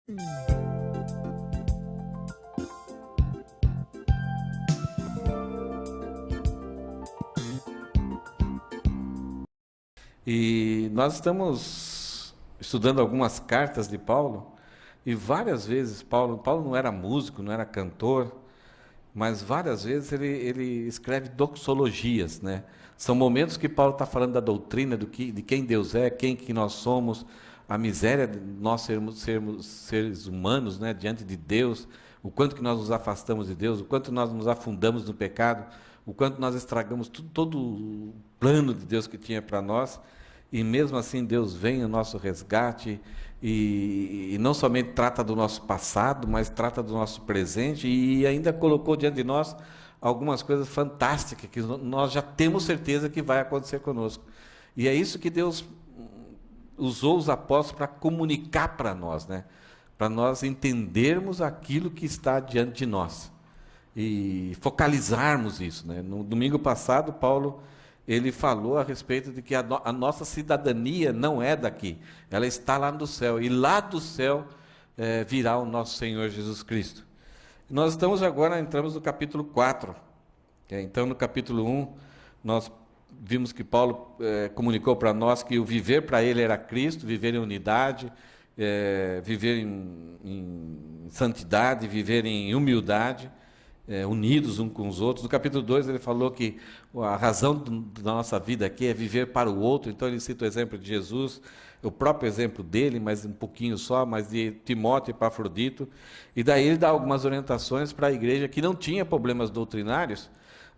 E nós estamos estudando algumas cartas de Paulo, e várias vezes Paulo não era músico, não era cantor, mas várias vezes ele escreve doxologias, né? São momentos que Paulo está falando da doutrina, de quem Deus é, quem que nós somos, a miséria de nós sermos seres humanos, né, diante de Deus, o quanto que nós nos afastamos de Deus, o quanto nós nos afundamos no pecado, o quanto nós estragamos todo o plano de Deus que tinha para nós, e mesmo assim Deus vem ao nosso resgate, e não somente trata do nosso passado, mas trata do nosso presente, e ainda colocou diante de nós algumas coisas fantásticas, que nós já temos certeza que vai acontecer conosco. E é isso que Deus usou os apóstolos para comunicar para nós, né? Para nós entendermos aquilo que está diante de nós e focalizarmos isso, né? No domingo passado, Paulo ele falou a respeito de que a nossa cidadania não é daqui, ela está lá no céu, e lá do céu virá o nosso Senhor Jesus Cristo. Nós estamos agora, entramos no capítulo 4. Então, no capítulo 1, nós vimos que Paulo comunicou para nós que o viver para ele era Cristo, viver em unidade, viver em santidade, viver em humildade, unidos uns com os outros. No capítulo 2 ele falou que a razão da nossa vida aqui é viver para o outro. Então ele cita o exemplo de Jesus, o próprio exemplo dele, mas um pouquinho só, mas de Timóteo e Epafrodito. E daí ele dá algumas orientações para a igreja que não tinha problemas doutrinários,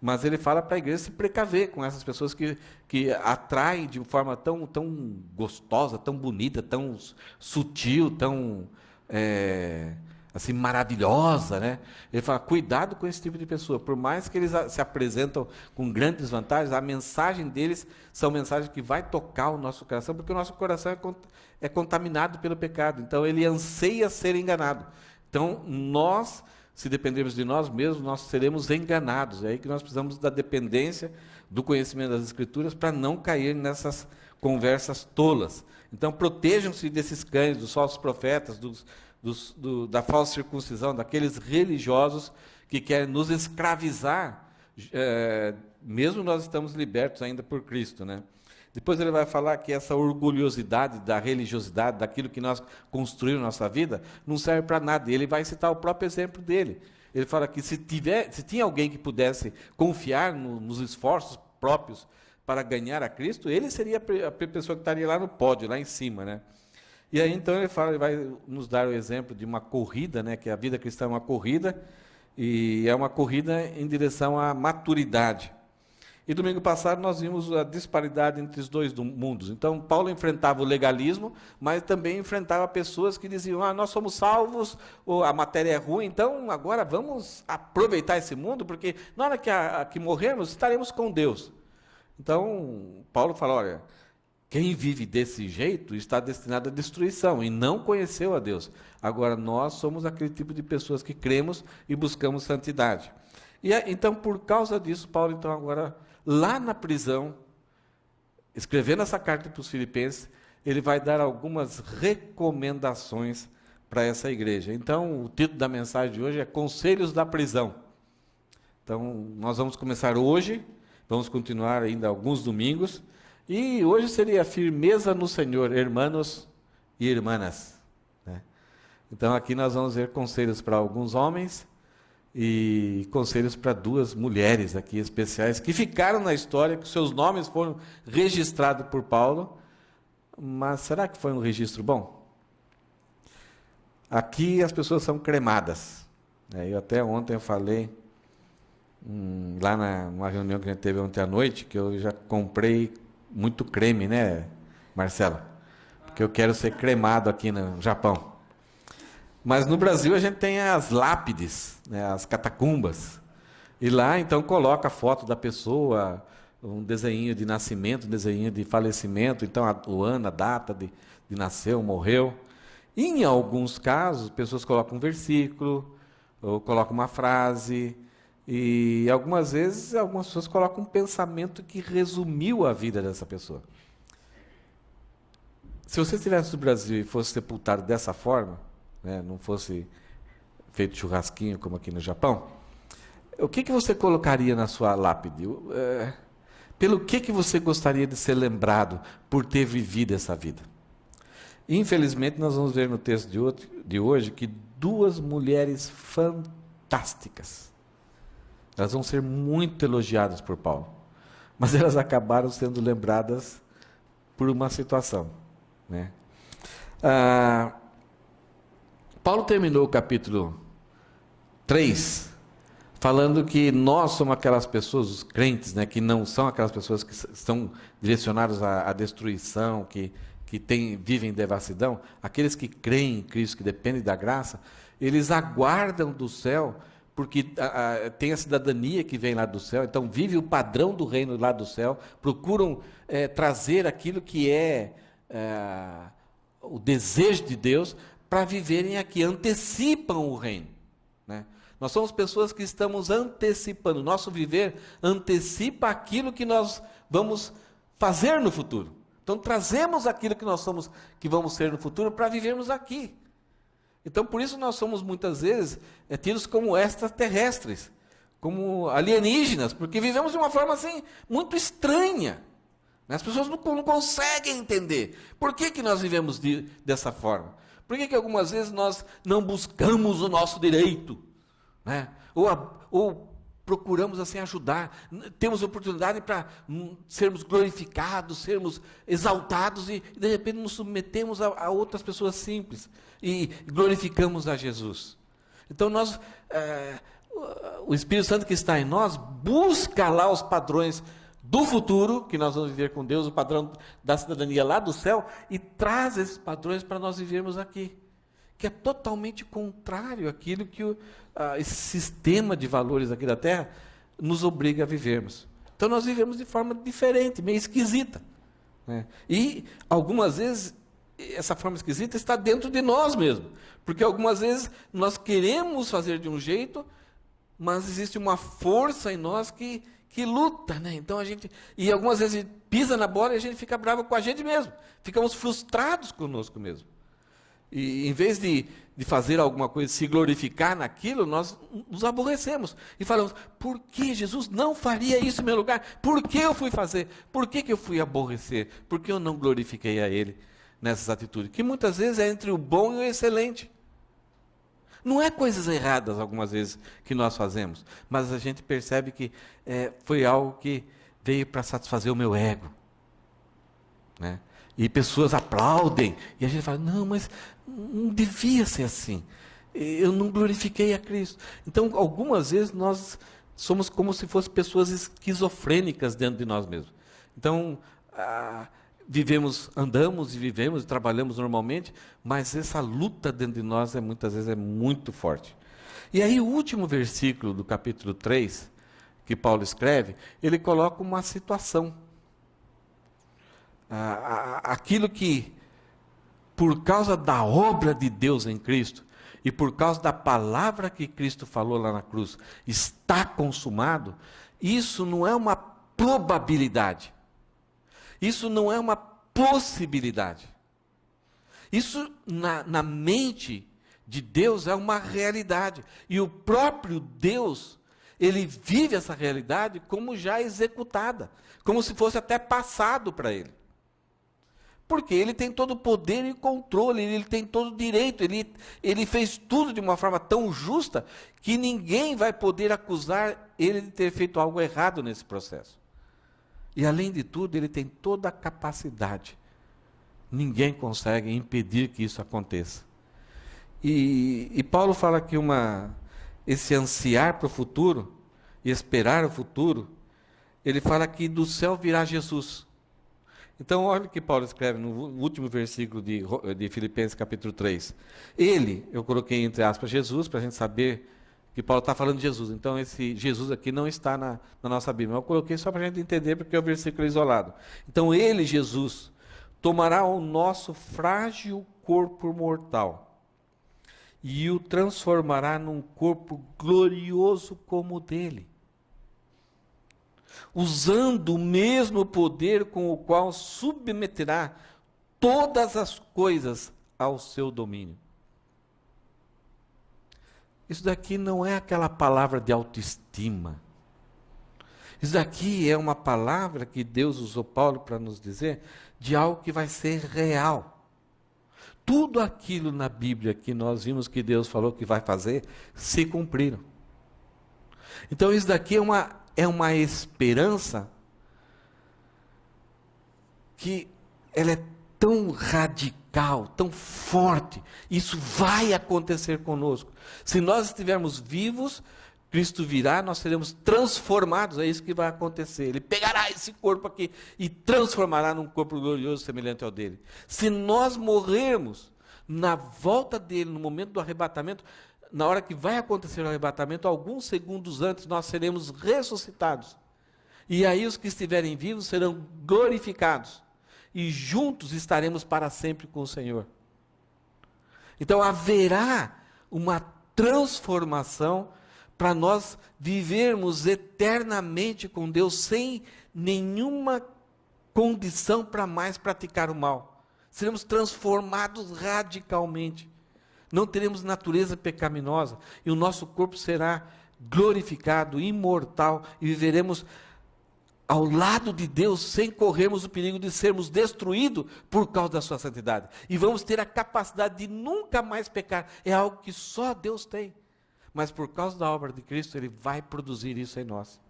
mas ele fala para a igreja se precaver com essas pessoas que atraem de forma tão gostosa, tão bonita, tão sutil, tão assim maravilhosa, né? Ele fala, cuidado com esse tipo de pessoa. Por mais que eles se apresentam com grandes vantagens, a mensagem deles são mensagens que vai tocar o nosso coração, porque o nosso coração é contaminado pelo pecado. Então ele anseia ser enganado. Então nós, se dependermos de nós mesmos, nós seremos enganados. É aí que nós precisamos da dependência do conhecimento das Escrituras para não cair nessas conversas tolas. Então protejam-se desses cães, dos falsos profetas, da falsa circuncisão, daqueles religiosos que querem nos escravizar, mesmo nós estamos libertos ainda por Cristo, né? Depois ele vai falar que essa orgulhosidade da religiosidade, daquilo que nós construímos na nossa vida, não serve para nada. E ele vai citar o próprio exemplo dele. Ele fala que se tinha alguém que pudesse confiar nos esforços próprios para ganhar a Cristo, ele seria a pessoa que estaria lá no pódio, lá em cima, né? E aí então ele vai nos dar o exemplo de uma corrida, né? Que a vida cristã é uma corrida, e é uma corrida em direção à maturidade. E domingo passado nós vimos a disparidade entre os dois mundos. Então Paulo enfrentava o legalismo, mas também enfrentava pessoas que diziam, nós somos salvos, ou a matéria é ruim, então agora vamos aproveitar esse mundo, porque na hora que morrermos estaremos com Deus. Então Paulo fala, olha, quem vive desse jeito está destinado à destruição e não conheceu a Deus. Agora nós somos aquele tipo de pessoas que cremos e buscamos santidade. E então, por causa disso, Paulo, então, agora, lá na prisão, escrevendo essa carta para os filipenses, ele vai dar algumas recomendações para essa igreja. Então, o título da mensagem de hoje é Conselhos da Prisão. Então, nós vamos começar hoje, vamos continuar ainda alguns domingos, e hoje seria firmeza no Senhor, irmãos e irmãs, né? Então, aqui nós vamos ver conselhos para alguns homens, e conselhos para duas mulheres aqui especiais, que ficaram na história, que seus nomes foram registrados por Paulo, mas será que foi um registro bom? Aqui as pessoas são cremadas. Eu até ontem eu falei, lá numa reunião que a gente teve ontem à noite, que eu já comprei muito creme, né, Marcela? Porque eu quero ser cremado aqui no Japão. Mas no Brasil a gente tem as lápides, né, as catacumbas. E lá, então, coloca a foto da pessoa, um desenho de nascimento, um desenho de falecimento, então o ano, a data de nasceu, morreu. E, em alguns casos, pessoas colocam um versículo, ou colocam uma frase, e algumas vezes algumas pessoas colocam um pensamento que resumiu a vida dessa pessoa. Se você estivesse no Brasil e fosse sepultado dessa forma, né, não fosse feito churrasquinho como aqui no Japão, o que você colocaria na sua lápide? Pelo que você gostaria de ser lembrado por ter vivido essa vida? Infelizmente, nós vamos ver no texto de hoje que duas mulheres fantásticas, elas vão ser muito elogiadas por Paulo, mas elas acabaram sendo lembradas por uma situação, né? Paulo terminou o capítulo 3 falando que nós somos aquelas pessoas, os crentes, né, que não são aquelas pessoas que estão direcionadas à destruição, que vivem em devassidão. Aqueles que creem em Cristo, que dependem da graça, eles aguardam do céu, porque tem a cidadania que vem lá do céu, então vive o padrão do reino lá do céu, procuram trazer aquilo que é o desejo de Deus para viverem aqui, antecipam o reino, né? Nós somos pessoas que estamos antecipando, nosso viver antecipa aquilo que nós vamos fazer no futuro. Então trazemos aquilo que nós somos, que vamos ser no futuro, para vivermos aqui. Então por isso nós somos muitas vezes tidos como extraterrestres, como alienígenas, porque vivemos de uma forma assim, muito estranha. As pessoas não conseguem entender. Por que nós vivemos dessa forma? Por que algumas vezes nós não buscamos o nosso direito, né? Ou procuramos assim ajudar, temos oportunidade para sermos glorificados, sermos exaltados e de repente nos submetemos a outras pessoas simples e glorificamos a Jesus. Então o Espírito Santo que está em nós busca lá os padrões do futuro, que nós vamos viver com Deus, o padrão da cidadania lá do céu, e traz esses padrões para nós vivermos aqui, que é totalmente contrário àquilo que esse sistema de valores aqui da Terra nos obriga a vivermos. Então nós vivemos de forma diferente, meio esquisita, né? E algumas vezes essa forma esquisita está dentro de nós mesmos, porque algumas vezes nós queremos fazer de um jeito, mas existe uma força em nós que luta, né? Então e algumas vezes pisa na bola e a gente fica bravo com a gente mesmo, ficamos frustrados conosco mesmo. E em vez de fazer alguma coisa, se glorificar naquilo, nós nos aborrecemos e falamos: por que Jesus não faria isso em meu lugar? Por que eu fui fazer? Por que eu fui aborrecer? Por que eu não glorifiquei a Ele nessas atitudes? Que muitas vezes é entre o bom e o excelente. Não é coisas erradas algumas vezes que nós fazemos, mas a gente percebe que foi algo que veio para satisfazer o meu ego, né? E pessoas aplaudem, e a gente fala: não, mas não devia ser assim, eu não glorifiquei a Cristo. Então algumas vezes nós somos como se fossem pessoas esquizofrênicas dentro de nós mesmos. Então andamos e vivemos e trabalhamos normalmente, mas essa luta dentro de nós muitas vezes é muito forte. E aí o último versículo do capítulo 3, que Paulo escreve, ele coloca uma situação. Aquilo que, por causa da obra de Deus em Cristo, e por causa da palavra que Cristo falou lá na cruz, está consumado, isso não é uma probabilidade. Isso não é uma possibilidade. Isso na mente de Deus é uma realidade. E o próprio Deus, Ele vive essa realidade como já executada, como se fosse até passado para Ele. Porque Ele tem todo o poder e controle, Ele tem todo o direito, Ele fez tudo de uma forma tão justa que ninguém vai poder acusar Ele de ter feito algo errado nesse processo. E além de tudo, Ele tem toda a capacidade. Ninguém consegue impedir que isso aconteça. E Paulo fala que esse ansiar para o futuro, e esperar o futuro, ele fala que do céu virá Jesus. Então olha o que Paulo escreve no último versículo de Filipenses capítulo 3. Ele, eu coloquei entre aspas Jesus, para a gente saber que Paulo está falando de Jesus. Então esse Jesus aqui não está na nossa Bíblia. Eu coloquei só para a gente entender, porque é o versículo isolado. Então ele, Jesus, tomará o nosso frágil corpo mortal e o transformará num corpo glorioso como o dele, usando o mesmo poder com o qual submeterá todas as coisas ao seu domínio. Isso daqui não é aquela palavra de autoestima. Isso daqui é uma palavra que Deus usou Paulo para nos dizer de algo que vai ser real. Tudo aquilo na Bíblia que nós vimos que Deus falou que vai fazer, se cumpriram. Então isso daqui é uma esperança que ela é tão radical, tão forte. Isso vai acontecer conosco. Se nós estivermos vivos, Cristo virá, nós seremos transformados, é isso que vai acontecer. Ele pegará esse corpo aqui e transformará num corpo glorioso semelhante ao dele. Se nós morrermos na volta dele, no momento do arrebatamento, na hora que vai acontecer o arrebatamento, alguns segundos antes, nós seremos ressuscitados. E aí os que estiverem vivos serão glorificados. E juntos estaremos para sempre com o Senhor. Então haverá uma transformação para nós vivermos eternamente com Deus sem nenhuma condição para mais praticar o mal. Seremos transformados radicalmente. Não teremos natureza pecaminosa e o nosso corpo será glorificado, imortal e viveremos ao lado de Deus sem corrermos o perigo de sermos destruídos por causa da sua santidade. E vamos ter a capacidade de nunca mais pecar. É algo que só Deus tem. Mas por causa da obra de Cristo, Ele vai produzir isso em nós.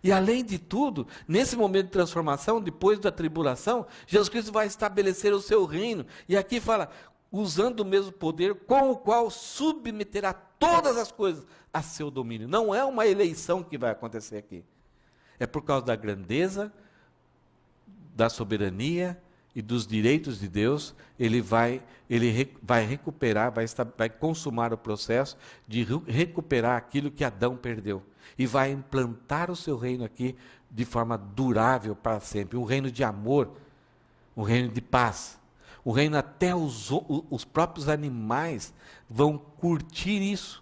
E além de tudo, nesse momento de transformação, depois da tribulação, Jesus Cristo vai estabelecer o seu reino. E aqui fala, usando o mesmo poder com o qual submeterá todas as coisas a seu domínio. Não é uma eleição que vai acontecer aqui. É por causa da grandeza, da soberania e dos direitos de Deus, ele vai recuperar, vai consumar o processo de recuperar aquilo que Adão perdeu. E vai implantar o seu reino aqui de forma durável para sempre. Um reino de amor, um reino de paz. Um reino até os próprios animais vão curtir isso.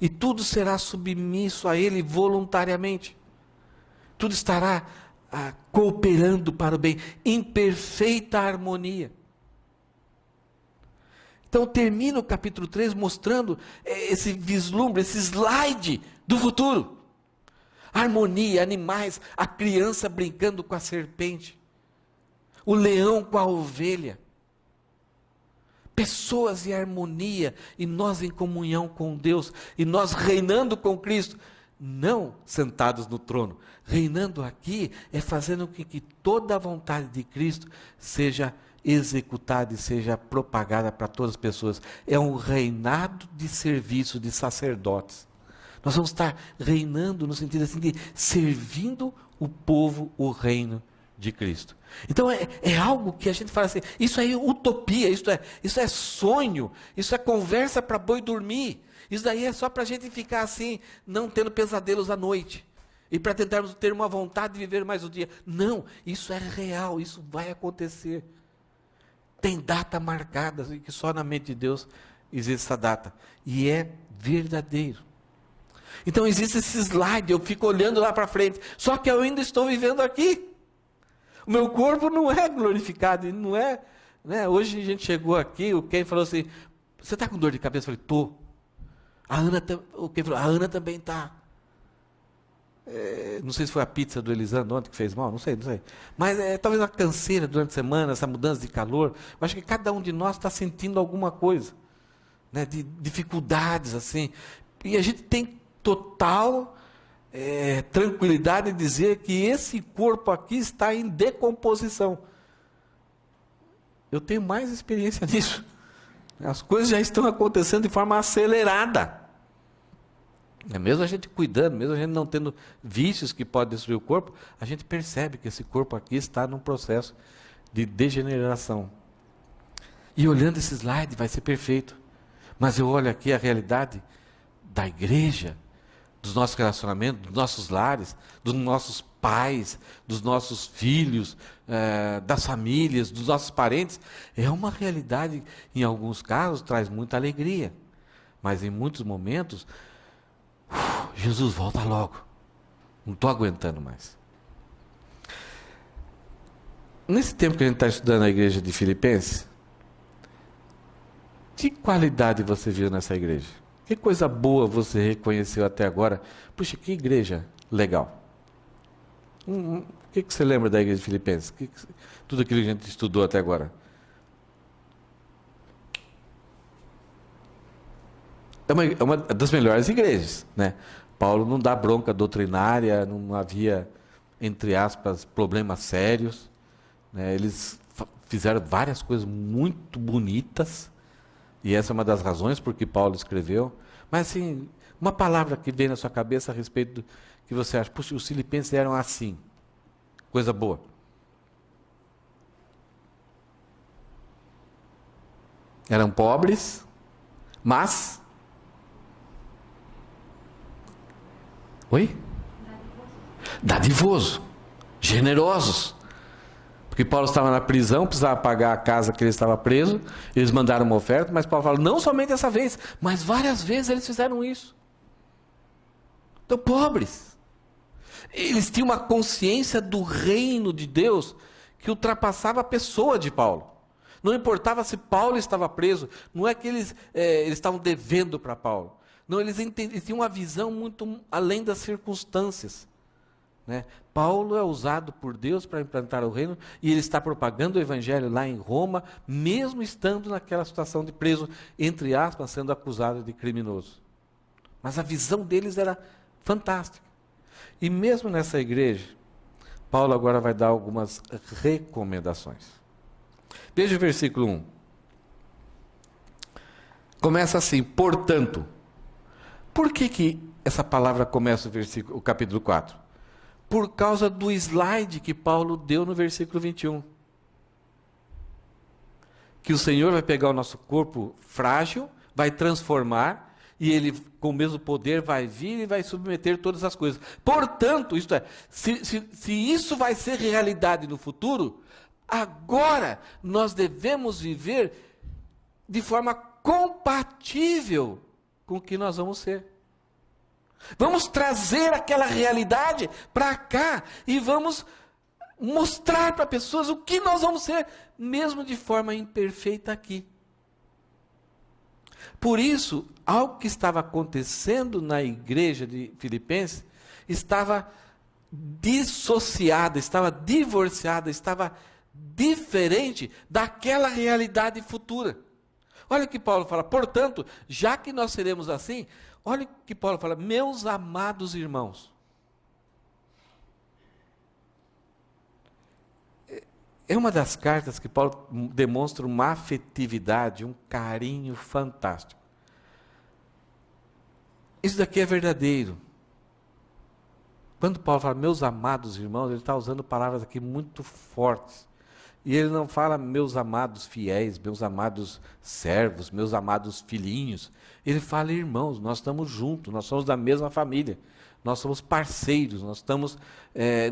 E tudo será submisso a ele voluntariamente. Tudo estará cooperando para o bem, em perfeita harmonia. Então termina o capítulo 3 mostrando esse vislumbre, esse slide do futuro. Harmonia, animais, a criança brincando com a serpente, o leão com a ovelha. Pessoas em harmonia, e nós em comunhão com Deus, e nós reinando com Cristo. Não sentados no trono. Reinando aqui é fazendo com que toda a vontade de Cristo seja executada e seja propagada para todas as pessoas. É um reinado de serviço de sacerdotes. Nós vamos estar reinando no sentido assim de servindo o povo, o reino de Cristo. Então é algo que a gente fala assim, isso é utopia, isso é sonho, isso é conversa para boi dormir. Isso daí é só para a gente ficar assim, não tendo pesadelos à noite. E para tentarmos ter uma vontade de viver mais o dia. Não, isso é real, isso vai acontecer. Tem data marcada, que só na mente de Deus existe essa data. E é verdadeiro. Então existe esse slide, eu fico olhando lá para frente. Só que eu ainda estou vivendo aqui. O meu corpo não é glorificado, não é. Né? Hoje a gente chegou aqui, o Ken falou assim, você está com dor de cabeça? Eu falei, estou. A Ana também está. Não sei se foi a pizza do Elisandro ontem que fez mal, não sei. Mas talvez uma canseira durante a semana, essa mudança de calor. Eu acho que cada um de nós está sentindo alguma coisa, né, de dificuldades assim. E a gente tem total tranquilidade em dizer que esse corpo aqui está em decomposição. Eu tenho mais experiência nisso. As coisas já estão acontecendo de forma acelerada. Mesmo a gente cuidando, mesmo a gente não tendo vícios que podem destruir o corpo, a gente percebe que esse corpo aqui está num processo de degeneração. E olhando esse slide vai ser perfeito. Mas eu olho aqui a realidade da igreja, dos nossos relacionamentos, dos nossos lares, dos nossos pais, dos nossos filhos, das famílias, dos nossos parentes. É uma realidade, em alguns casos, traz muita alegria. Mas em muitos momentos, Jesus volta logo. Não estou aguentando mais. Nesse tempo que a gente está estudando a igreja de Filipenses, que qualidade você viu nessa igreja? Que coisa boa você reconheceu até agora? Puxa, que igreja legal. O que você lembra da igreja de Filipenses? Tudo aquilo que a gente estudou até agora. É uma das melhores igrejas, né? Paulo não dá bronca doutrinária, não havia, entre aspas, problemas sérios, né? Eles fizeram várias coisas muito bonitas, e essa é uma das razões por que Paulo escreveu. Mas assim, uma palavra que vem na sua cabeça a respeito do que você acha, puxa, os filipenses eram assim, coisa boa. Eram pobres, mas... Oi? Dadivoso. Generosos. Porque Paulo estava na prisão, precisava pagar a casa que ele estava preso, eles mandaram uma oferta, mas Paulo fala, não somente essa vez, mas várias vezes eles fizeram isso. Então, pobres. Eles tinham uma consciência do reino de Deus que ultrapassava a pessoa de Paulo. Não importava se Paulo estava preso, não é que eles estavam devendo para Paulo. Não, eles tinham uma visão muito além das circunstâncias. Né? Paulo é usado por Deus para implantar o reino, e ele está propagando o evangelho lá em Roma, mesmo estando naquela situação de preso, entre aspas, sendo acusado de criminoso. Mas a visão deles era fantástica. E mesmo nessa igreja, Paulo agora vai dar algumas recomendações. Veja o versículo 1. Começa assim, portanto. Por que essa palavra começa o capítulo 4? Por causa do slide que Paulo deu no versículo 21. Que o Senhor vai pegar o nosso corpo frágil, vai transformar, e Ele, com o mesmo poder, vai vir e vai submeter todas as coisas. Portanto, isto é, se isso vai ser realidade no futuro, agora nós devemos viver de forma compatível com o que nós vamos ser. Vamos trazer aquela realidade para cá e vamos mostrar para pessoas o que nós vamos ser, mesmo de forma imperfeita aqui. Por isso, algo que estava acontecendo na igreja de Filipenses estava dissociada, estava divorciada, estava diferente daquela realidade futura. Olha o que Paulo fala, portanto, já que nós seremos assim, olha o que Paulo fala, meus amados irmãos. É uma das cartas que Paulo demonstra uma afetividade, um carinho fantástico. Isso daqui é verdadeiro. Quando Paulo fala, meus amados irmãos, ele está usando palavras aqui muito fortes. E ele não fala meus amados fiéis, meus amados servos, meus amados filhinhos. Ele fala irmãos, nós estamos juntos, nós somos da mesma família. Nós somos parceiros, nós estamos...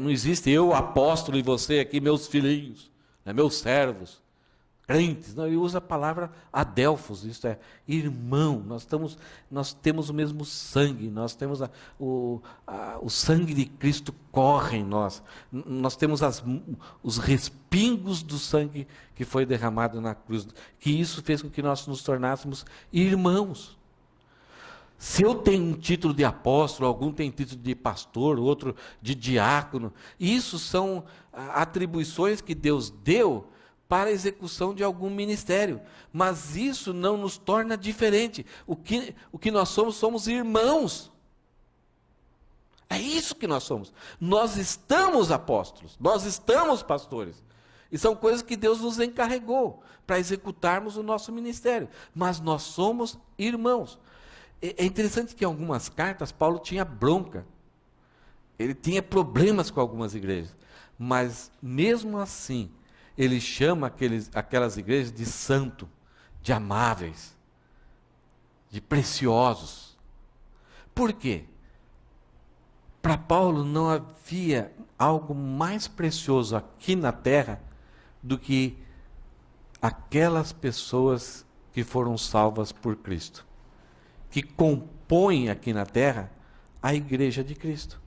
não existe eu, apóstolo, e você aqui, meus filhinhos, né, meus servos, crentes. Não, ele usa a palavra adelphos, isto é, irmão. Nós temos o mesmo sangue, nós temos o sangue de Cristo corre em nós. Nós temos os respingos do sangue que foi derramado na cruz, que isso fez com que nós nos tornássemos irmãos. Se eu tenho um título de apóstolo, algum tem título de pastor, outro de diácono, isso são atribuições que Deus deu para a execução de algum ministério. Mas isso não nos torna diferente. O que nós somos irmãos. É isso que nós somos. Nós estamos apóstolos, nós estamos pastores. E são coisas que Deus nos encarregou para executarmos o nosso ministério. Mas nós somos irmãos. É interessante que em algumas cartas Paulo tinha bronca. Ele tinha problemas com algumas igrejas. Mas mesmo assim, ele chama aquelas igrejas de santo, de amáveis, de preciosos. Por quê? Para Paulo não havia algo mais precioso aqui na terra do que aquelas pessoas que foram salvas por Cristo, que compõem aqui na terra a igreja de Cristo.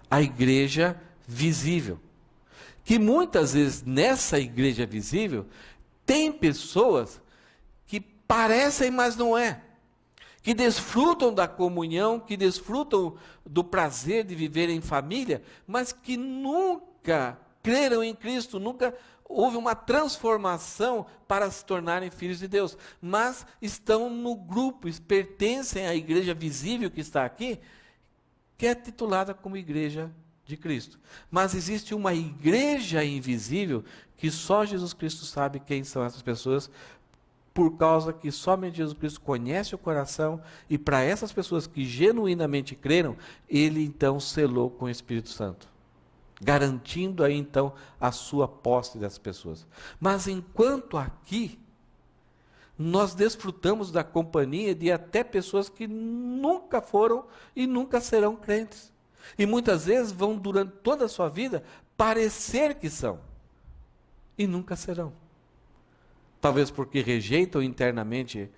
A igreja visível. Que muitas vezes nessa igreja visível tem pessoas que parecem, mas não é. que desfrutam da comunhão, que desfrutam do prazer de viver em família, mas que nunca creram em Cristo, nunca houve uma transformação para se tornarem filhos de Deus, mas estão no grupo, pertencem à igreja visível que está aqui, que é titulada como Igreja de Cristo. Mas existe uma igreja invisível que só Jesus Cristo sabe quem são essas pessoas, por causa que somente Jesus Cristo conhece o coração, e para essas pessoas que genuinamente creram, ele então selou com o Espírito Santo, garantindo aí então a sua posse dessas pessoas. Mas enquanto aqui, nós desfrutamos da companhia de até pessoas que nunca foram e nunca serão crentes. E muitas vezes vão, durante toda a sua vida, parecer que são, e nunca serão. Talvez porque rejeitam internamente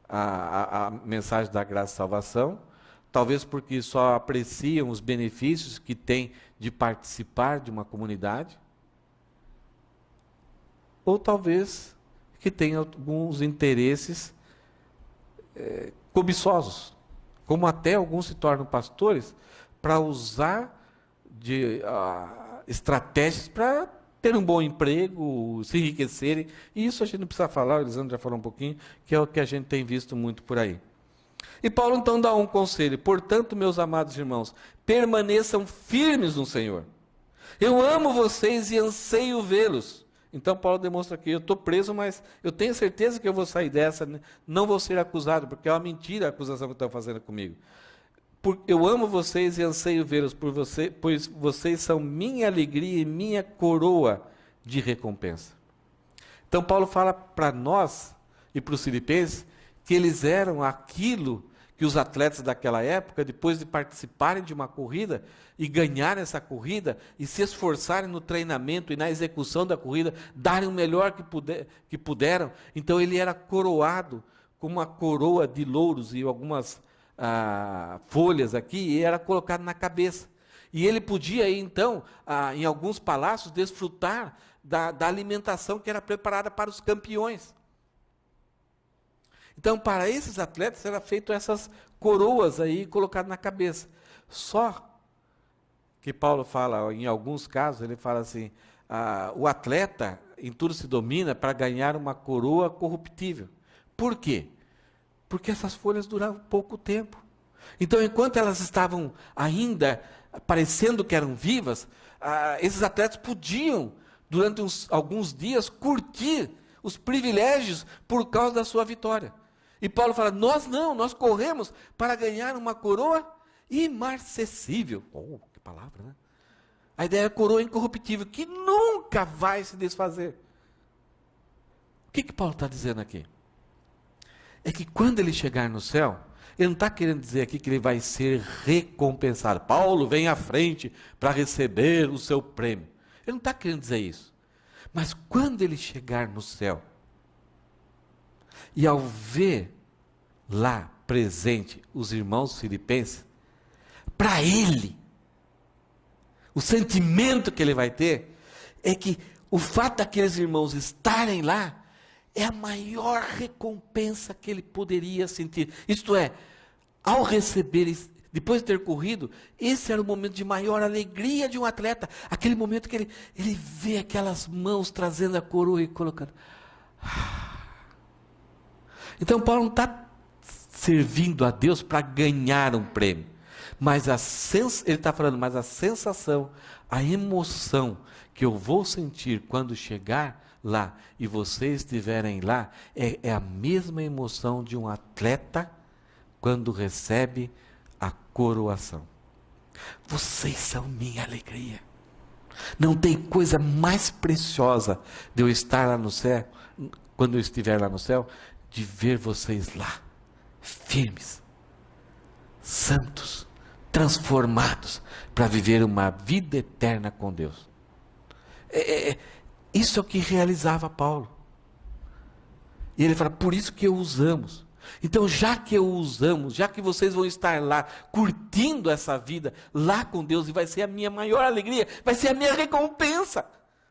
a mensagem da graça e salvação, talvez porque só apreciam os benefícios que têm de participar de uma comunidade, ou talvez que tenham alguns interesses cobiçosos, como até alguns se tornam pastores, para usar de estratégias para ter um bom emprego, se enriquecerem. E isso a gente não precisa falar, o Elisandro já falou um pouquinho, que é o que a gente tem visto muito por aí. E Paulo então dá um conselho: portanto, meus amados irmãos, permaneçam firmes no Senhor. Eu amo vocês e anseio vê-los. Então Paulo demonstra que eu estou preso, mas eu tenho certeza que eu vou sair dessa, não vou ser acusado, porque é uma mentira a acusação que estão fazendo comigo. Eu amo vocês e anseio vê-los, pois vocês são minha alegria e minha coroa de recompensa. Então Paulo fala para nós e para os filipenses que eles eram aquilo que os atletas daquela época, depois de participarem de uma corrida e ganharem essa corrida e se esforçarem no treinamento e na execução da corrida, darem o melhor que puderam, então ele era coroado com uma coroa de louros e algumas folhas aqui, e era colocado na cabeça. E ele podia, então, em alguns palácios, desfrutar da alimentação que era preparada para os campeões. Então, para esses atletas, era feito essas coroas aí, colocadas na cabeça. Só que Paulo fala, em alguns casos, ele fala assim, o atleta em tudo se domina para ganhar uma coroa corruptível. Por quê? Porque essas folhas duravam pouco tempo. Então, enquanto elas estavam ainda parecendo que eram vivas, esses atletas podiam, durante alguns dias, curtir os privilégios por causa da sua vitória. E Paulo fala, nós não, nós corremos para ganhar uma coroa imarcessível. Oh, que palavra, né? A ideia é coroa incorruptível, que nunca vai se desfazer. O que Paulo está dizendo aqui? É que quando ele chegar no céu, ele não está querendo dizer aqui que ele vai ser recompensado. Paulo, vem à frente para receber o seu prêmio. Ele não está querendo dizer isso. Mas quando ele chegar no céu, e ao ver lá presente os irmãos filipenses, para ele, o sentimento que ele vai ter, é que o fato daqueles irmãos estarem lá, é a maior recompensa que ele poderia sentir. Isto é, ao receber, depois de ter corrido, esse era o momento de maior alegria de um atleta. Aquele momento que ele vê aquelas mãos trazendo a coroa e colocando. Então Paulo não está servindo a Deus para ganhar um prêmio. Mas ele está falando, mas a sensação, a emoção que eu vou sentir quando chegar lá e vocês estiverem lá, é a mesma emoção de um atleta quando recebe a coroação. Vocês são minha alegria. Não tem coisa mais preciosa de eu estar lá no céu, quando eu estiver lá no céu, de ver vocês lá, firmes, santos, transformados, para viver uma vida eterna com Deus. Isso é o que realizava Paulo. E ele fala, por isso que eu os amo. Então, já que eu os amo, já que vocês vão estar lá, curtindo essa vida, lá com Deus, e vai ser a minha maior alegria, vai ser a minha recompensa,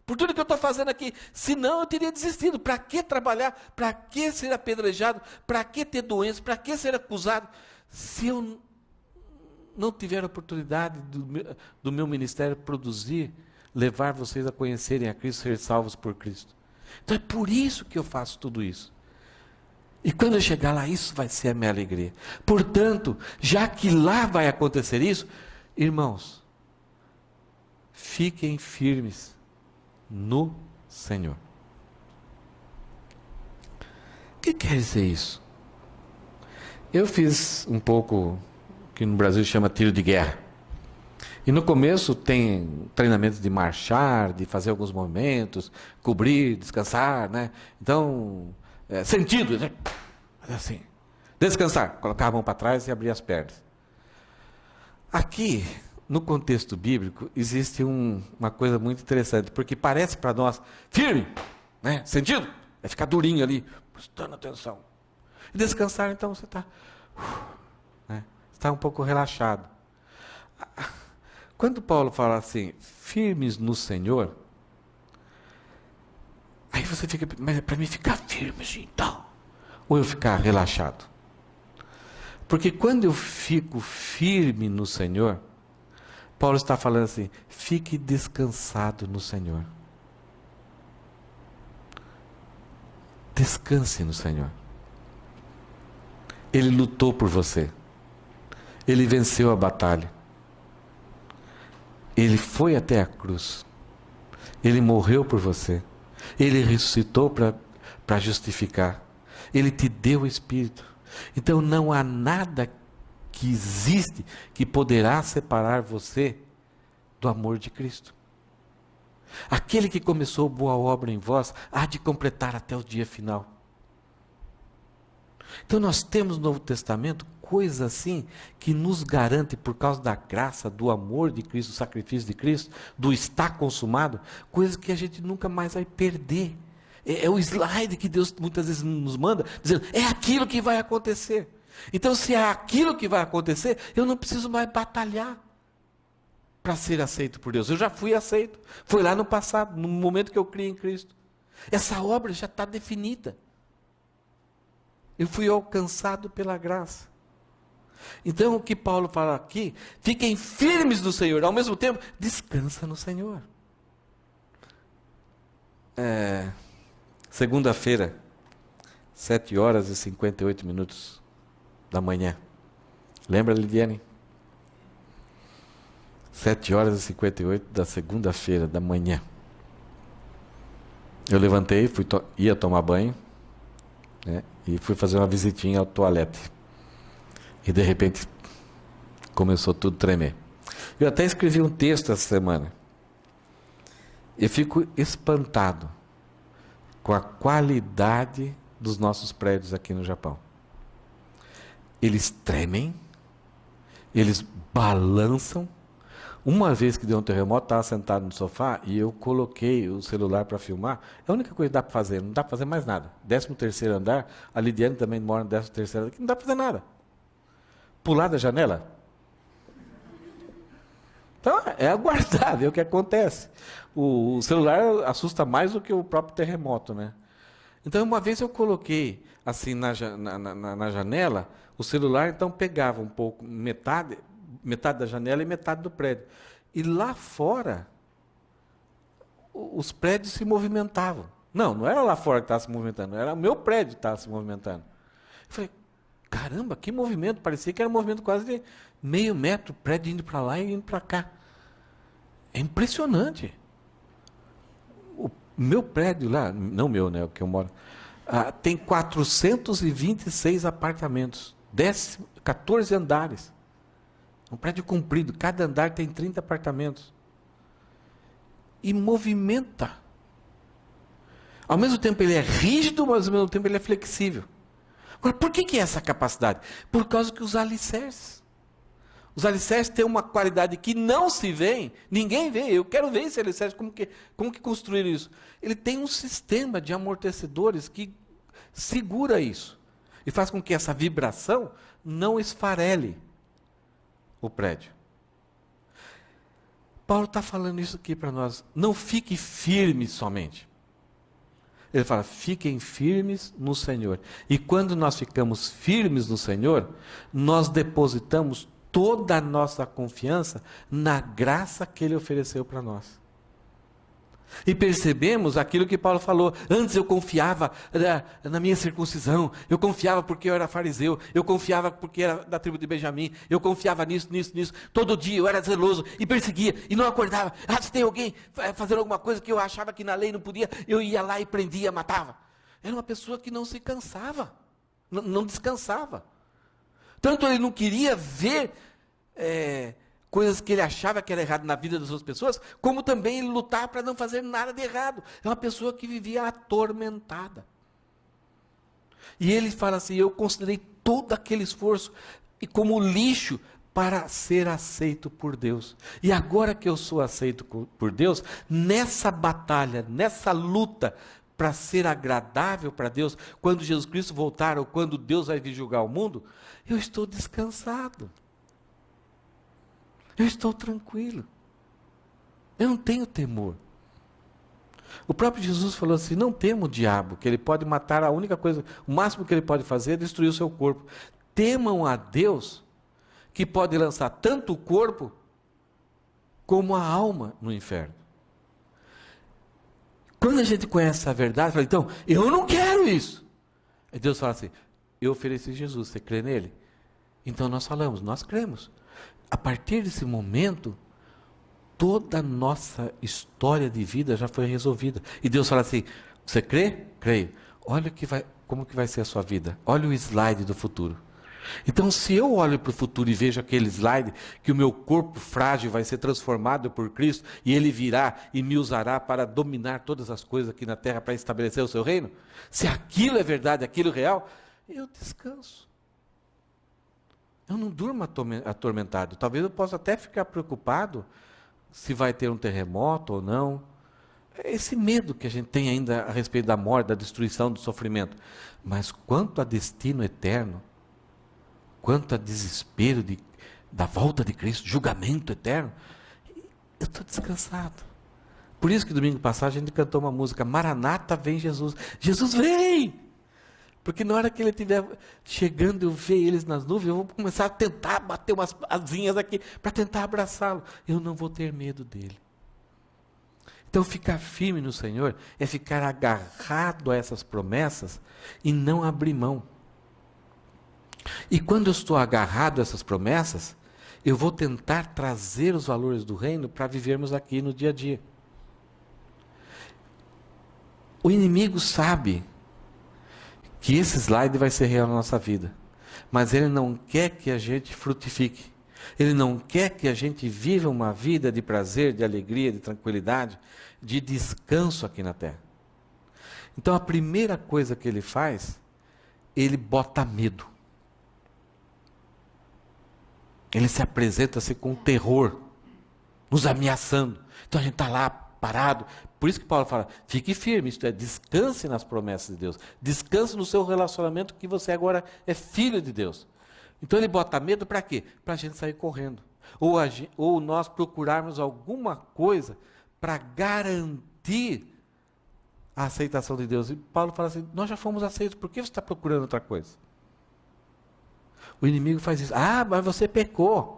por tudo que eu estou fazendo aqui. Senão eu teria desistido. Para que trabalhar? Para que ser apedrejado? Para que ter doença? Para que ser acusado? Se eu não tiver a oportunidade do meu ministério produzir, levar vocês a conhecerem a Cristo, ser salvos por Cristo. Então é por isso que eu faço tudo isso. E quando eu chegar lá, isso vai ser a minha alegria. Portanto, já que lá vai acontecer isso, irmãos, fiquem firmes no Senhor. O que quer dizer isso? Eu fiz um pouco, que no Brasil chama tiro de guerra. E no começo tem treinamentos de marchar, de fazer alguns movimentos, cobrir, descansar, né? Então, sentido, né? Assim, descansar, colocar a mão para trás e abrir as pernas. Aqui, no contexto bíblico, existe uma coisa muito interessante, porque parece para nós firme, né? Sentido, é ficar durinho ali, prestando atenção. E descansar, então, você está, né? Está um pouco relaxado. Quando Paulo fala assim, firmes no Senhor, aí você fica, mas é para mim ficar firme assim, então, ou eu ficar relaxado? Porque quando eu fico firme no Senhor, Paulo está falando assim, fique descansado no Senhor. Descanse no Senhor. Ele lutou por você. Ele venceu a batalha. Ele foi até a cruz. Ele morreu por você. Ele ressuscitou para justificar. Ele te deu o Espírito. Então não há nada que existe que poderá separar você do amor de Cristo. Aquele que começou boa obra em vós, há de completar até o dia final. Então nós temos no Novo Testamento coisa assim que nos garante, por causa da graça, do amor de Cristo, do sacrifício de Cristo, do estar consumado, coisas que a gente nunca mais vai perder. É o slide que Deus muitas vezes nos manda, dizendo, é aquilo que vai acontecer. Então se é aquilo que vai acontecer, eu não preciso mais batalhar para ser aceito por Deus. Eu já fui aceito. Foi lá no passado, no momento que eu criei em Cristo. Essa obra já está definida. Eu fui alcançado pela graça. Então o que Paulo fala aqui, fiquem firmes no Senhor, ao mesmo tempo, descansa no Senhor. Segunda-feira, 7h58 da manhã. Lembra, Lidiane? 7h58 da segunda-feira da manhã. Eu levantei, ia tomar banho, né, e fui fazer uma visitinha ao toalete. E de repente começou tudo a tremer. Eu até escrevi um texto essa semana. Eu fico espantado com a qualidade dos nossos prédios aqui no Japão. Eles tremem, eles balançam. Uma vez que deu um terremoto, estava sentado no sofá e eu coloquei o celular para filmar. É a única coisa que dá para fazer, não dá para fazer mais nada. 13º andar, a Lidiane também mora no 13º andar, não dá para fazer nada. Pular da janela? Então, é aguardar, ver o que acontece. O celular assusta mais do que o próprio terremoto, né? Então, uma vez eu coloquei assim na janela, o celular então pegava um pouco, metade da janela e metade do prédio. E lá fora, os prédios se movimentavam. Não era lá fora que estava se movimentando, era o meu prédio que estava se movimentando. Eu falei, caramba, que movimento, parecia que era um movimento quase de meio metro, prédio indo para lá e indo para cá. É impressionante. O meu prédio lá, não meu, né, o que eu moro, tem 426 apartamentos, 14 andares. Um prédio comprido, cada andar tem 30 apartamentos. E movimenta. Ao mesmo tempo ele é rígido, mas ao mesmo tempo ele é flexível. Agora, por que é essa capacidade? Por causa que os alicerces têm uma qualidade que não se vê, ninguém vê. Eu quero ver esse alicerce, como que construíram isso? Ele tem um sistema de amortecedores que segura isso. E faz com que essa vibração não esfarele o prédio. Paulo está falando isso aqui para nós. Não fique firme somente. Ele fala, fiquem firmes no Senhor. E quando nós ficamos firmes no Senhor, nós depositamos toda a nossa confiança na graça que Ele ofereceu para nós. E percebemos aquilo que Paulo falou. Antes eu confiava na minha circuncisão, eu confiava porque eu era fariseu, eu confiava porque era da tribo de Benjamim, eu confiava nisso. Todo dia eu era zeloso e perseguia e não acordava. Se tem alguém fazendo alguma coisa que eu achava que na lei não podia, eu ia lá e prendia, matava. Era uma pessoa que não se cansava, não descansava. Tanto ele não queria ver coisas que ele achava que era errado na vida das outras pessoas, como também ele lutar para não fazer nada de errado. É uma pessoa que vivia atormentada. E ele fala assim, eu considerei todo aquele esforço como lixo para ser aceito por Deus. E agora que eu sou aceito por Deus, nessa batalha, nessa luta para ser agradável para Deus, quando Jesus Cristo voltar ou quando Deus vai vir julgar o mundo, eu estou descansado. Eu estou tranquilo. Eu não tenho temor. O próprio Jesus falou assim, não tema o diabo, que ele pode matar, a única coisa, o máximo que ele pode fazer é destruir o seu corpo. Temam a Deus, que pode lançar tanto o corpo, como a alma no inferno. Quando a gente conhece a verdade, fala, então, eu não quero isso. Aí Deus fala assim, eu ofereci Jesus, você crê nele? Então nós falamos, nós cremos. A partir desse momento, toda a nossa história de vida já foi resolvida. E Deus fala assim, você crê? Creio. Olha como que vai ser a sua vida. Olha o slide do futuro. Então, se eu olho para o futuro e vejo aquele slide, que o meu corpo frágil vai ser transformado por Cristo, e Ele virá e me usará para dominar todas as coisas aqui na terra, para estabelecer o seu reino, se aquilo é verdade, aquilo é real, eu descanso. Eu não durmo atormentado. Talvez eu possa até ficar preocupado se vai ter um terremoto ou não. É esse medo que a gente tem ainda a respeito da morte, da destruição, do sofrimento. Mas quanto a destino eterno, quanto a desespero da volta de Cristo, julgamento eterno, eu estou descansado. Por isso que domingo passado a gente cantou uma música, Maranata, vem Jesus. Jesus vem! Porque na hora que ele estiver chegando, eu ver eles nas nuvens, eu vou começar a tentar bater umas asinhas aqui, para tentar abraçá-lo. Eu não vou ter medo dele. Então ficar firme no Senhor, é ficar agarrado a essas promessas, e não abrir mão. E quando eu estou agarrado a essas promessas, eu vou tentar trazer os valores do reino, para vivermos aqui no dia a dia. O inimigo sabe que esse slide vai ser real na nossa vida. Mas ele não quer que a gente frutifique. Ele não quer que a gente viva uma vida de prazer, de alegria, de tranquilidade, de descanso aqui na terra. Então a primeira coisa que ele faz, ele bota medo. Ele se apresenta assim com terror, nos ameaçando. Então a gente está lá parado. Por isso que Paulo fala, fique firme, isto é, descanse nas promessas de Deus. Descanse no seu relacionamento, que você agora é filho de Deus. Então ele bota medo para quê? Para a gente sair correndo. Ou nós procurarmos alguma coisa para garantir a aceitação de Deus. E Paulo fala assim, nós já fomos aceitos, por que você está procurando outra coisa? O inimigo faz isso. Mas você pecou.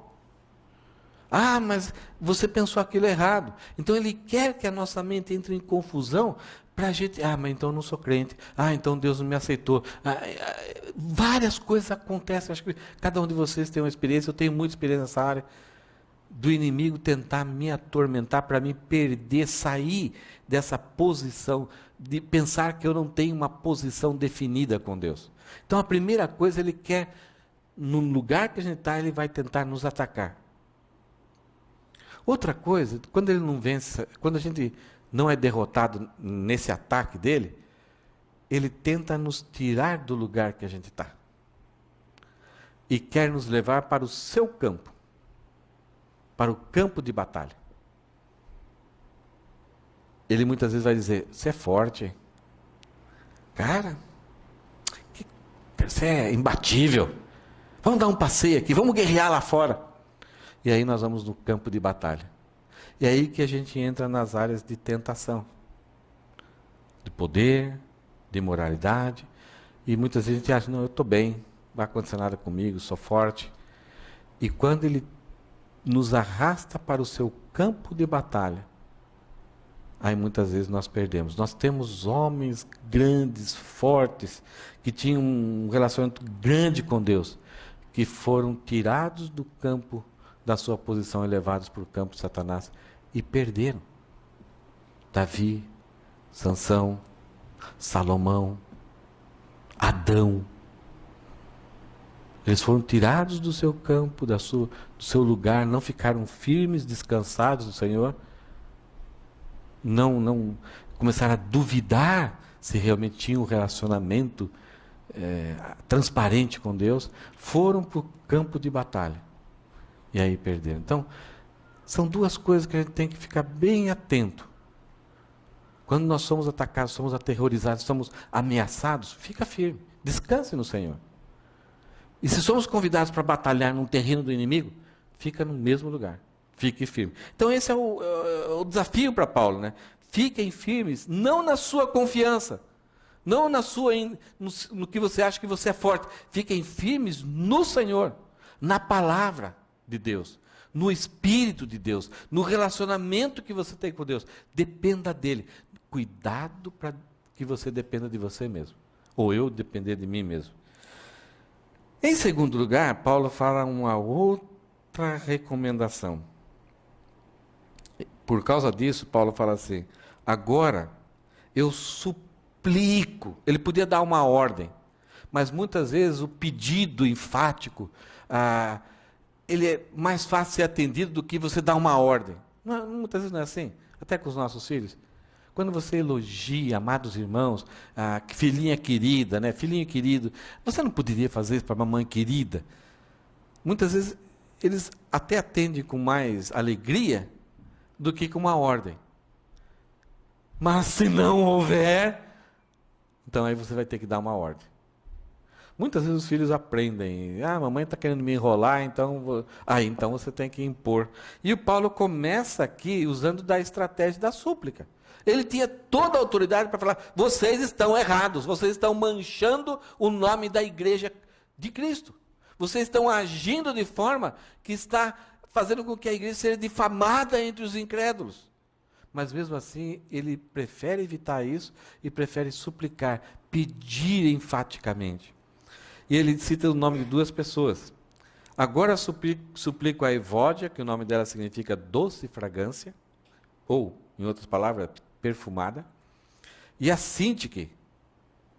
Mas você pensou aquilo errado. Então ele quer que a nossa mente entre em confusão para a gente, mas então eu não sou crente. Então Deus não me aceitou. Várias coisas acontecem. Acho que cada um de vocês tem uma experiência, eu tenho muita experiência nessa área, do inimigo tentar me atormentar para me perder, sair dessa posição, de pensar que eu não tenho uma posição definida com Deus. Então a primeira coisa, ele quer, no lugar que a gente está, ele vai tentar nos atacar. Outra coisa, quando ele não vence, quando a gente não é derrotado nesse ataque dele, ele tenta nos tirar do lugar que a gente está. E quer nos levar para o seu campo, para o campo de batalha. Ele muitas vezes vai dizer, você é forte, cara, você é imbatível, vamos dar um passeio aqui, vamos guerrear lá fora. E aí nós vamos no campo de batalha. E é aí que a gente entra nas áreas de tentação, de poder, de moralidade. E muitas vezes a gente acha, não, eu estou bem, não vai acontecer nada comigo, sou forte. E quando ele nos arrasta para o seu campo de batalha, aí muitas vezes nós perdemos. Nós temos homens grandes, fortes, que tinham um relacionamento grande com Deus, que foram tirados do campo da sua posição e levados para o campo de Satanás e perderam. Davi, Sansão, Salomão, Adão. Eles foram tirados do seu campo, do seu lugar, não ficaram firmes, descansados do Senhor, não começaram a duvidar se realmente tinham um relacionamento transparente com Deus, foram para o campo de batalha e aí perderam. Então, são duas coisas que a gente tem que ficar bem atento. Quando nós somos atacados, somos aterrorizados, somos ameaçados, fica firme, descanse no Senhor. E se somos convidados para batalhar num terreno do inimigo, fica no mesmo lugar, fique firme. Então esse é o desafio para Paulo, né? Fiquem firmes, não na sua confiança, não no que você acha que você é forte. Fiquem firmes no Senhor, na palavra de Deus, no Espírito de Deus, no relacionamento que você tem com Deus. Dependa dele. Cuidado para que você dependa de você mesmo, ou eu depender de mim mesmo. Em segundo lugar, Paulo fala uma outra recomendação. Por causa disso, Paulo fala assim: agora eu suplico. Ele podia dar uma ordem, mas muitas vezes o pedido enfático, ele é mais fácil ser atendido do que você dar uma ordem. Muitas vezes não é assim, até com os nossos filhos. Quando você elogia, amados irmãos, filhinha querida, né? Filhinho querido, você não poderia fazer isso para a mamãe querida? Muitas vezes eles até atendem com mais alegria do que com uma ordem. Mas se não houver, então aí você vai ter que dar uma ordem. Muitas vezes os filhos aprendem, a mamãe está querendo me enrolar, então você tem que impor. E o Paulo começa aqui usando da estratégia da súplica. Ele tinha toda a autoridade para falar: vocês estão errados, vocês estão manchando o nome da igreja de Cristo. Vocês estão agindo de forma que está fazendo com que a igreja seja difamada entre os incrédulos. Mas mesmo assim, ele prefere evitar isso e prefere suplicar, pedir enfaticamente. E ele cita o nome de duas pessoas. Agora suplico a Evódia, que o nome dela significa doce fragrância, ou, em outras palavras, perfumada, e a Sintique,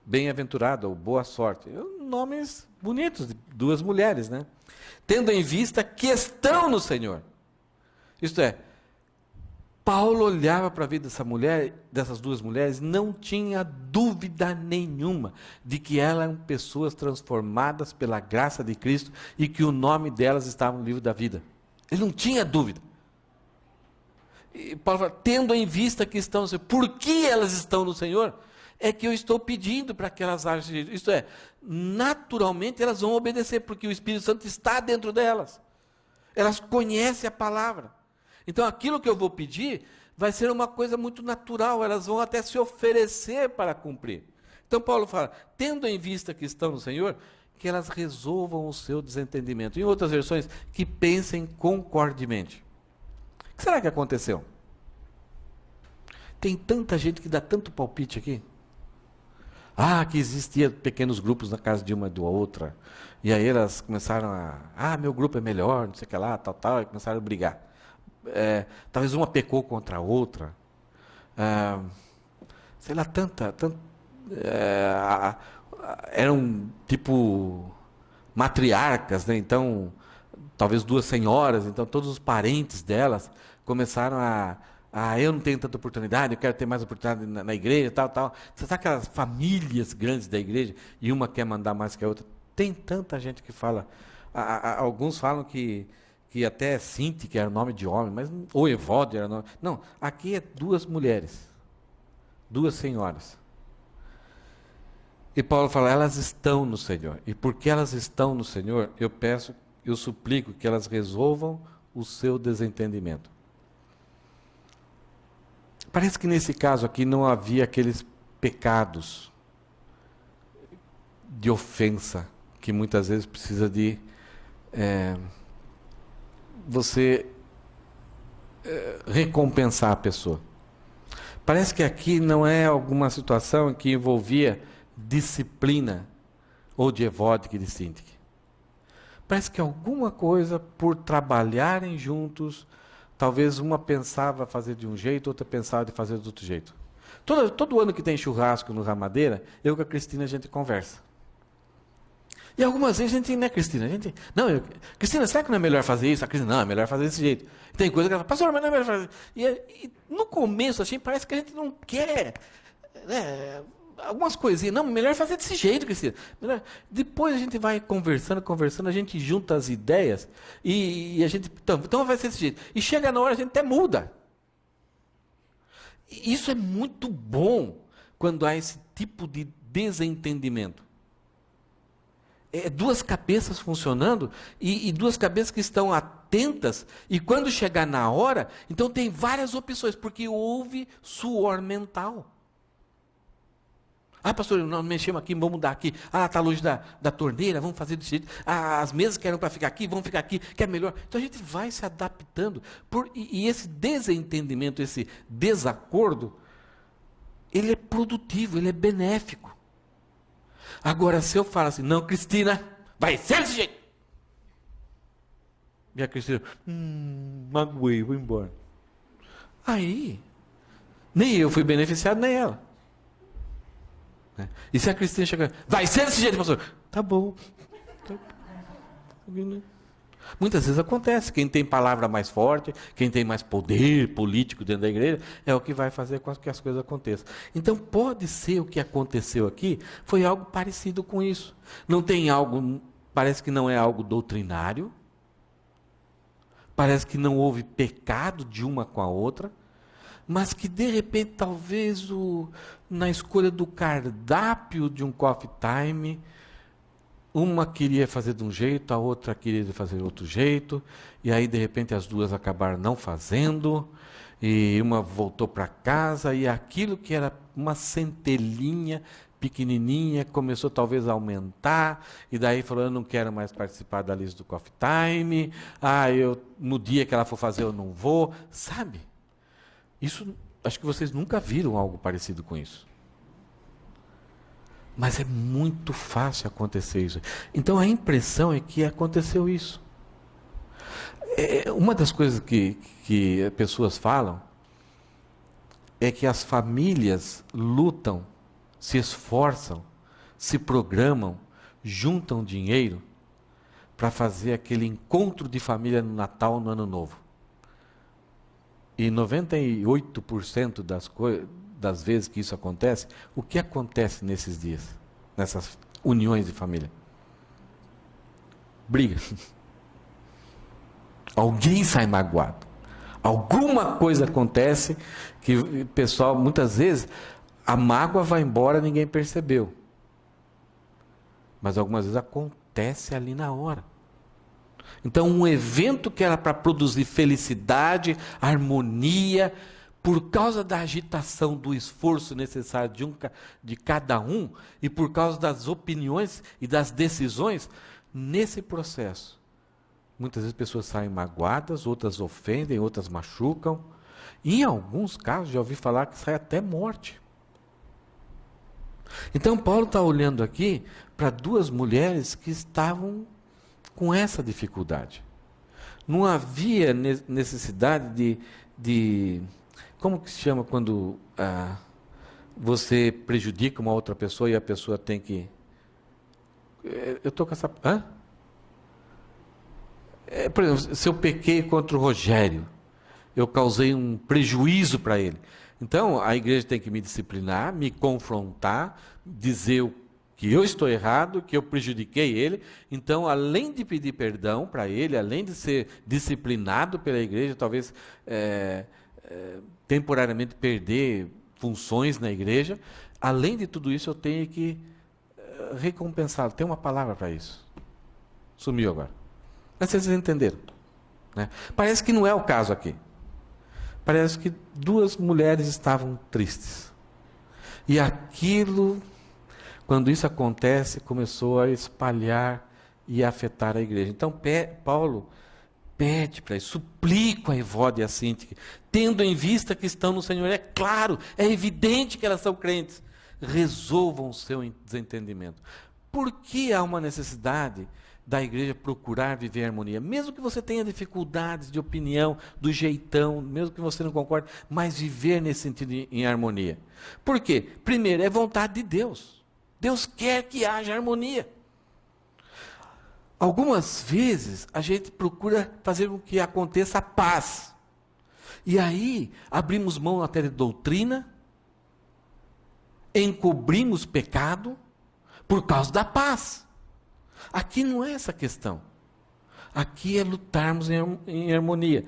bem-aventurada, ou boa sorte. Nomes bonitos, de duas mulheres, né? Tendo em vista que estão no Senhor. Isto é, Paulo olhava para a vida dessas duas mulheres, não tinha dúvida nenhuma de que elas eram pessoas transformadas pela graça de Cristo e que o nome delas estava no livro da vida. Ele não tinha dúvida. E Paulo fala, tendo em vista que estão no Senhor, por que elas estão no Senhor? É que eu estou pedindo para que elas ajam. Isto é, naturalmente elas vão obedecer, porque o Espírito Santo está dentro delas. Elas conhecem a palavra. Então aquilo que eu vou pedir vai ser uma coisa muito natural, elas vão até se oferecer para cumprir. Então Paulo fala, tendo em vista que estão no Senhor, que elas resolvam o seu desentendimento. Em outras versões, que pensem concordemente. O que será que aconteceu? Tem tanta gente que dá tanto palpite aqui. Que existia pequenos grupos na casa de uma e da outra. E aí elas começaram meu grupo é melhor, não sei o que lá, tal, e começaram a brigar. Talvez uma pecou contra a outra. Sei lá, eram tipo matriarcas, né? Então, talvez duas senhoras, então todos os parentes delas começaram eu não tenho tanta oportunidade, eu quero ter mais oportunidade na igreja, tal. Você sabe aquelas famílias grandes da igreja, e uma quer mandar mais que a outra? Tem tanta gente que fala, alguns falam que até Sinti, que era nome de homem, mas ou Evódia era nome. Não, aqui é duas mulheres, duas senhoras. E Paulo fala, elas estão no Senhor. E porque elas estão no Senhor, eu suplico que elas resolvam o seu desentendimento. Parece que nesse caso aqui não havia aqueles pecados de ofensa que muitas vezes precisa de você recompensar a pessoa. Parece que aqui não é alguma situação que envolvia disciplina ou de evódica e de síndica. Parece que alguma coisa, por trabalharem juntos, talvez uma pensava fazer de um jeito, outra pensava de fazer de outro jeito. Todo ano que tem churrasco no Ramadeira, eu com a Cristina a gente conversa. E algumas vezes a gente, né, Cristina? Cristina, será que não é melhor fazer isso? A Cristina, não, é melhor fazer desse jeito. Tem coisa que ela fala, pastor, mas não é melhor fazer. E no começo, assim, parece que a gente não quer, né, algumas coisinhas. Não, melhor fazer desse jeito, Cristina. Depois a gente vai conversando, a gente junta as ideias e a gente, então vai ser desse jeito. E chega na hora, a gente até muda. E isso é muito bom quando há esse tipo de desentendimento. Duas cabeças funcionando e duas cabeças que estão atentas, e quando chegar na hora, então tem várias opções, porque houve suor mental. Ah, pastor, nós mexemos aqui, vamos mudar aqui. Ah, está longe da torneira, vamos fazer desse jeito. Ah, as mesas que eram para ficar aqui, vão ficar aqui, que é melhor. Então a gente vai se adaptando. E esse desentendimento, esse desacordo, ele é produtivo, ele é benéfico. Agora, se eu falo assim, não, Cristina, vai ser desse jeito. E a Cristina, magoei, vou embora. Aí, nem eu fui beneficiado, nem ela. E se a Cristina chegar, vai ser desse jeito, pastor? Tá bom. Muitas vezes acontece, quem tem palavra mais forte, quem tem mais poder político dentro da igreja, é o que vai fazer com que as coisas aconteçam. Então pode ser o que aconteceu aqui, foi algo parecido com isso. Não tem algo, parece que não é algo doutrinário, parece que não houve pecado de uma com a outra, mas que de repente talvez na escolha do cardápio de um coffee time, uma queria fazer de um jeito, a outra queria fazer de outro jeito, e aí de repente as duas acabaram não fazendo, e uma voltou para casa, e aquilo que era uma centelhinha pequenininha começou talvez a aumentar, e daí falou, eu não quero mais participar da lista do coffee time, no dia que ela for fazer eu não vou, sabe? Isso, acho que vocês nunca viram algo parecido com isso. Mas é muito fácil acontecer isso. Então a impressão é que aconteceu isso. Uma das coisas que pessoas falam é que as famílias lutam, se esforçam, se programam, juntam dinheiro para fazer aquele encontro de família no Natal, no Ano Novo. E 98% das vezes que isso acontece, o que acontece nesses dias, nessas uniões de família? Briga. Alguém sai magoado. Alguma coisa acontece que o pessoal, muitas vezes, a mágoa vai embora, ninguém percebeu. Mas algumas vezes acontece ali na hora. Então, um evento que era para produzir felicidade, harmonia, por causa da agitação, do esforço necessário de cada um, e por causa das opiniões e das decisões, nesse processo, muitas vezes pessoas saem magoadas, outras ofendem, outras machucam, e em alguns casos, já ouvi falar que sai até morte. Então, Paulo está olhando aqui para duas mulheres que estavam com essa dificuldade. Não havia necessidade de como que se chama quando você prejudica uma outra pessoa e a pessoa tem que... Eu estou com essa... por exemplo, se eu pequei contra o Rogério, eu causei um prejuízo para ele. Então, a igreja tem que me disciplinar, me confrontar, dizer que eu estou errado, que eu prejudiquei ele. Então, além de pedir perdão para ele, além de ser disciplinado pela igreja, talvez temporariamente perder funções na igreja, além de tudo isso, eu tenho que recompensá-lo. Tem uma palavra para isso. Sumiu agora. Mas vocês entenderam, né? Parece que não é o caso aqui. Parece que duas mulheres estavam tristes. E aquilo, quando isso acontece, começou a espalhar e a afetar a igreja. Então, Paulo pede para isso, suplica a Evódia e a Síntique, tendo em vista que estão no Senhor. É claro, é evidente que elas são crentes. Resolvam o seu desentendimento. Por que há uma necessidade da igreja procurar viver em harmonia? Mesmo que você tenha dificuldades de opinião, do jeitão, mesmo que você não concorde, mas viver nesse sentido em harmonia. Por quê? Primeiro, é vontade de Deus. Deus quer que haja harmonia. Algumas vezes a gente procura fazer com que aconteça a paz. E aí abrimos mão até de doutrina, encobrimos pecado por causa da paz. Aqui não é essa questão. Aqui é lutarmos em harmonia.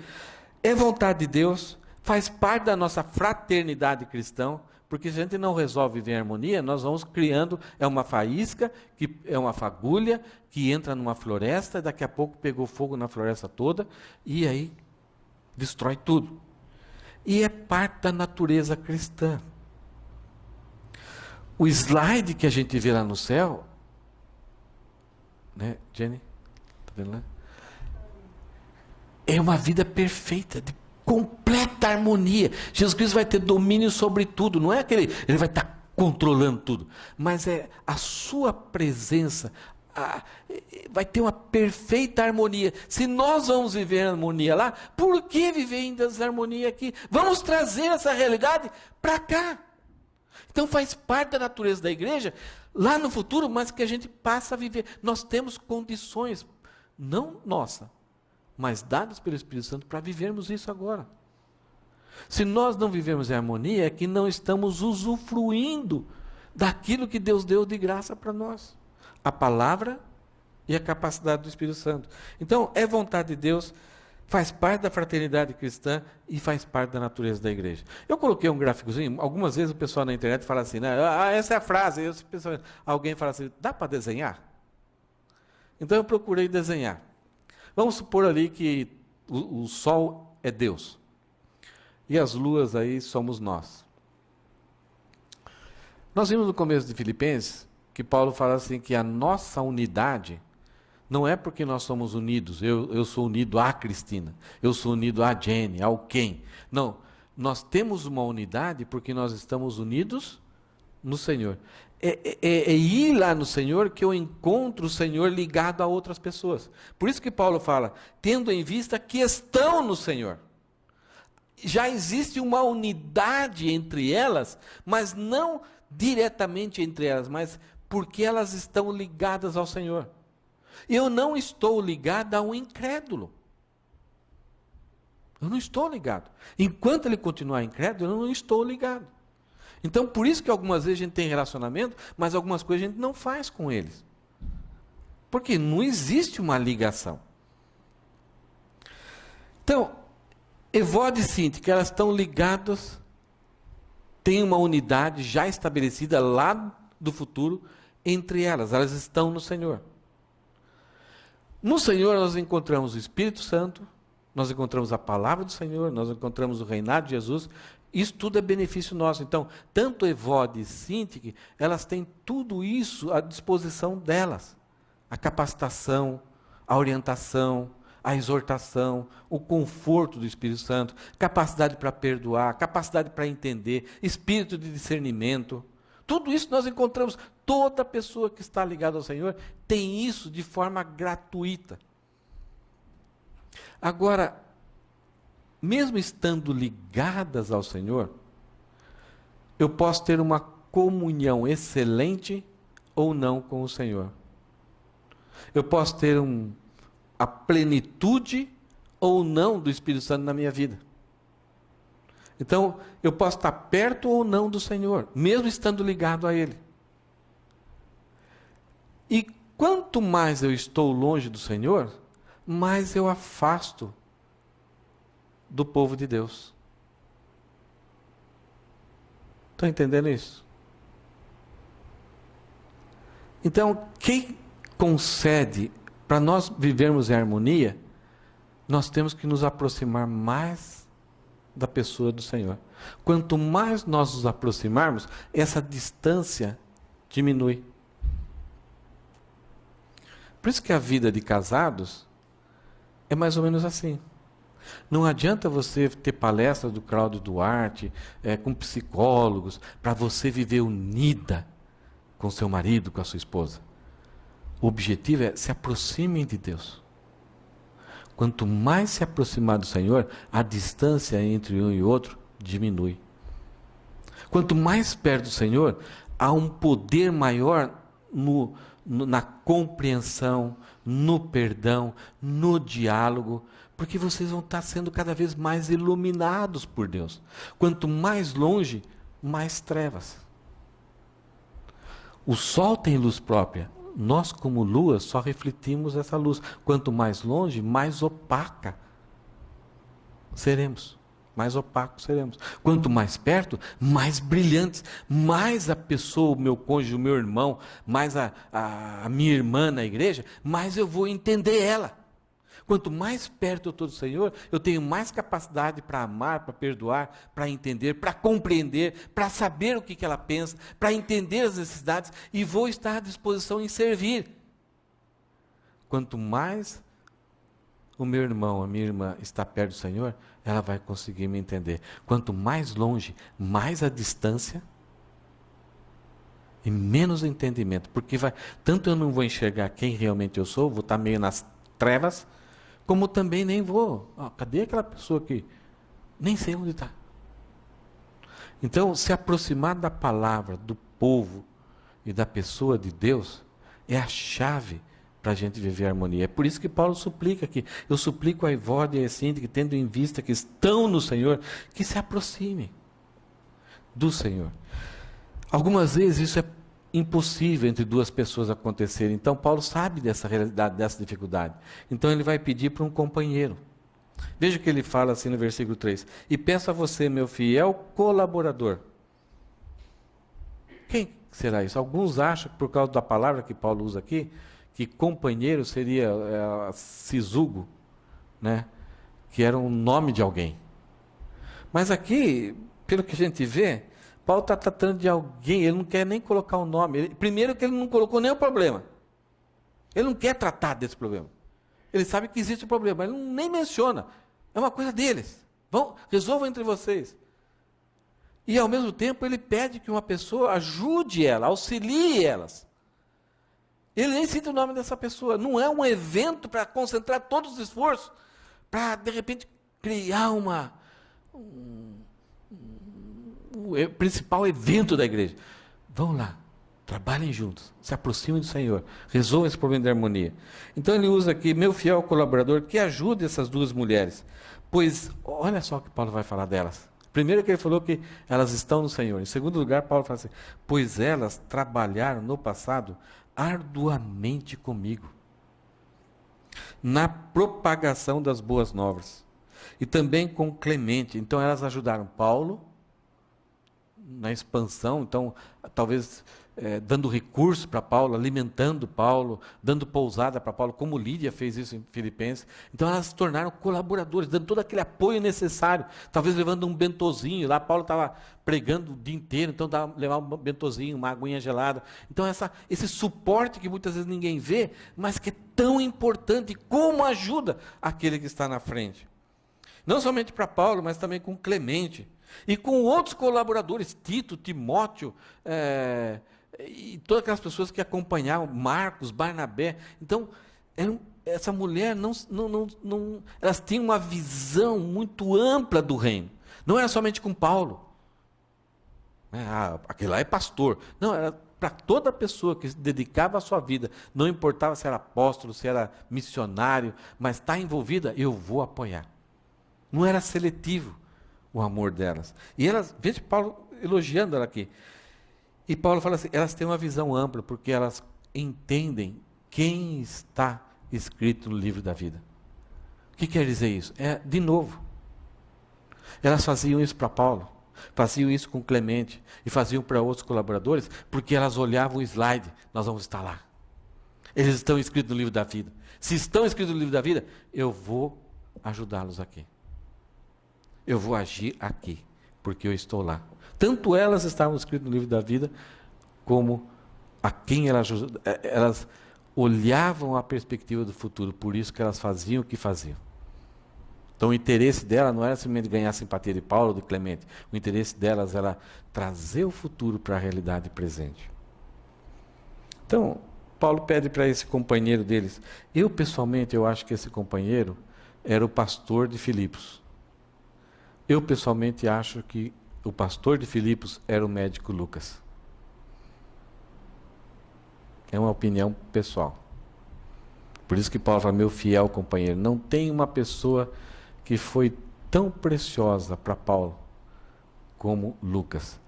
É vontade de Deus, faz parte da nossa fraternidade cristã, porque se a gente não resolve viver em harmonia, nós vamos criando, é uma faísca, que é uma fagulha, que entra numa floresta, e daqui a pouco pegou fogo na floresta toda, e aí destrói tudo. E é parte da natureza cristã. O slide que a gente vê lá no céu, né, Jenny? Está vendo lá? É uma vida perfeita, de completa harmonia. Jesus Cristo vai ter domínio sobre tudo. Não é aquele, ele vai estar controlando tudo, mas é a sua presença. Vai ter uma perfeita harmonia. Se nós vamos viver em harmonia lá, por que viver em desarmonia aqui? Vamos trazer essa realidade para cá. Então faz parte da natureza da igreja, lá no futuro, mas que a gente passa a viver. Nós temos condições, não nossa, mas dadas pelo Espírito Santo para vivermos isso agora. Se nós não vivemos em harmonia, é que não estamos usufruindo daquilo que Deus deu de graça para nós. A palavra e a capacidade do Espírito Santo. Então, é vontade de Deus, faz parte da fraternidade cristã e faz parte da natureza da igreja. Eu coloquei um gráficozinho, algumas vezes o pessoal na internet fala assim, né? Essa é a frase, alguém fala assim, dá para desenhar? Então eu procurei desenhar. Vamos supor ali que o sol é Deus. E as luas aí somos nós. Nós vimos no começo de Filipenses que Paulo fala assim que a nossa unidade não é porque nós somos unidos, eu sou unido à Cristina, eu sou unido à Jenny, ao Ken. Não, nós temos uma unidade porque nós estamos unidos no Senhor. É ir lá no Senhor que eu encontro o Senhor ligado a outras pessoas. Por isso que Paulo fala, tendo em vista que estão no Senhor. Já existe uma unidade entre elas, mas não diretamente entre elas, mas porque elas estão ligadas ao Senhor. Eu não estou ligado a um incrédulo. Eu não estou ligado. Enquanto ele continuar incrédulo, eu não estou ligado. Então, por isso que algumas vezes a gente tem relacionamento, mas algumas coisas a gente não faz com eles. Porque não existe uma ligação. Então, Evódia e Síntique, elas estão ligadas, têm uma unidade já estabelecida lá do futuro entre elas. Elas estão no Senhor. No Senhor nós encontramos o Espírito Santo, nós encontramos a palavra do Senhor, nós encontramos o reinado de Jesus. Isso tudo é benefício nosso. Então, tanto Evódia e Síntique, elas têm tudo isso à disposição delas. A capacitação, a orientação, a exortação, o conforto do Espírito Santo, capacidade para perdoar, capacidade para entender, espírito de discernimento. Tudo isso nós encontramos. Toda pessoa que está ligada ao Senhor tem isso de forma gratuita. Agora, mesmo estando ligadas ao Senhor, eu posso ter uma comunhão excelente ou não com o Senhor. Eu posso ter a plenitude ou não do Espírito Santo na minha vida. Então, eu posso estar perto ou não do Senhor, mesmo estando ligado a Ele. E quanto mais eu estou longe do Senhor, mais eu afasto do povo de Deus. Estão entendendo isso? Então, quem concede para nós vivermos em harmonia, nós temos que nos aproximar mais da pessoa do Senhor. Quanto mais nós nos aproximarmos, essa distância diminui. Por isso que a vida de casados é mais ou menos assim. Não adianta você ter palestras do Cláudio Duarte, com psicólogos, para você viver unida com seu marido, com a sua esposa. O objetivo é se aproximem de Deus. Quanto mais se aproximar do Senhor, a distância entre um e outro diminui. Quanto mais perto do Senhor, há um poder maior na compreensão, no perdão, no diálogo, porque vocês vão estar sendo cada vez mais iluminados por Deus. Quanto mais longe, mais trevas. O sol tem luz própria. Nós, como lua, só refletimos essa luz. Quanto mais longe, mais opaca seremos. Mais opacos seremos. Quanto mais perto, mais brilhantes. Mais a pessoa, o meu cônjuge, o meu irmão, mais a minha irmã na igreja, mais eu vou entender ela. Quanto mais perto eu estou do Senhor, eu tenho mais capacidade para amar, para perdoar, para entender, para compreender, para saber o que ela pensa, para entender as necessidades, e vou estar à disposição em servir. Quanto mais o meu irmão, a minha irmã está perto do Senhor, ela vai conseguir me entender. Quanto mais longe, mais a distância e menos o entendimento. Porque tanto eu não vou enxergar quem realmente eu sou, vou estar meio nas trevas, como também nem vou. Cadê aquela pessoa que nem sei onde está? Então, se aproximar da palavra, do povo e da pessoa de Deus, é a chave para a gente viver a harmonia. É por isso que Paulo suplica aqui. Eu suplico a Evódia e a Síndica, que tendo em vista que estão no Senhor, que se aproximem do Senhor. Algumas vezes isso é impossível entre duas pessoas acontecer. Então Paulo sabe dessa realidade, dessa dificuldade. Então ele vai pedir para um companheiro. Veja o que ele fala assim no versículo 3. E peço a você, meu fiel colaborador. Quem será isso? Alguns acham, por causa da palavra que Paulo usa aqui, que companheiro seria sisugo, né? Que era um nome de alguém. Mas aqui, pelo que a gente vê, Paulo está tratando de alguém, ele não quer nem colocar o nome. Primeiro que ele não colocou nem o problema. Ele não quer tratar desse problema. Ele sabe que existe o problema, ele nem menciona. É uma coisa deles. Resolvam entre vocês. E ao mesmo tempo ele pede que uma pessoa ajude ela, auxilie elas. Ele nem cita o nome dessa pessoa. Não é um evento para concentrar todos os esforços, para de repente criar o principal evento da igreja. Vão lá, trabalhem juntos, se aproximem do Senhor, resolvam esse problema de harmonia. Então ele usa aqui, meu fiel colaborador, que ajude essas duas mulheres. Pois, olha só o que Paulo vai falar delas. Primeiro que ele falou que elas estão no Senhor. Em segundo lugar, Paulo fala assim, pois elas trabalharam no passado arduamente comigo, na propagação das boas novas, e também com Clemente. Então elas ajudaram Paulo na expansão, então talvez dando recurso para Paulo, alimentando Paulo, dando pousada para Paulo, como Lídia fez isso em Filipenses. Então elas se tornaram colaboradores, dando todo aquele apoio necessário, talvez levando um bentozinho, lá Paulo estava pregando o dia inteiro, então levar um bentozinho, uma aguinha gelada. Então esse suporte que muitas vezes ninguém vê, mas que é tão importante, como ajuda aquele que está na frente. Não somente para Paulo, mas também com Clemente. E com outros colaboradores, Tito, Timóteo, e todas aquelas pessoas que acompanhavam, Marcos, Barnabé. Então, essa mulher, elas tinham uma visão muito ampla do reino. Não era somente com Paulo. Aquele lá é pastor. Não, era para toda pessoa que se dedicava a sua vida. Não importava se era apóstolo, se era missionário, mas está envolvida, eu vou apoiar. Não era seletivo o amor delas. E elas, veja Paulo elogiando ela aqui. E Paulo fala assim, elas têm uma visão ampla, porque elas entendem quem está escrito no livro da vida. O que quer dizer isso? De novo, elas faziam isso para Paulo, faziam isso com Clemente, e faziam para outros colaboradores, porque elas olhavam o slide, nós vamos estar lá. Eles estão escritos no livro da vida. Se estão escritos no livro da vida, eu vou ajudá-los aqui. Eu vou agir aqui, porque eu estou lá. Tanto elas estavam escritas no livro da vida, como a quem elas olhavam a perspectiva do futuro, por isso que elas faziam o que faziam. Então o interesse dela não era simplesmente ganhar a simpatia de Paulo ou de Clemente. O interesse delas era trazer o futuro para a realidade presente. Então, Paulo pede para esse companheiro deles. Eu, pessoalmente, eu acho que esse companheiro era o pastor de Filipos. Eu, pessoalmente, acho que o pastor de Filipos era o médico Lucas. É uma opinião pessoal. Por isso que Paulo fala, meu fiel companheiro. Não tem uma pessoa que foi tão preciosa para Paulo como Lucas.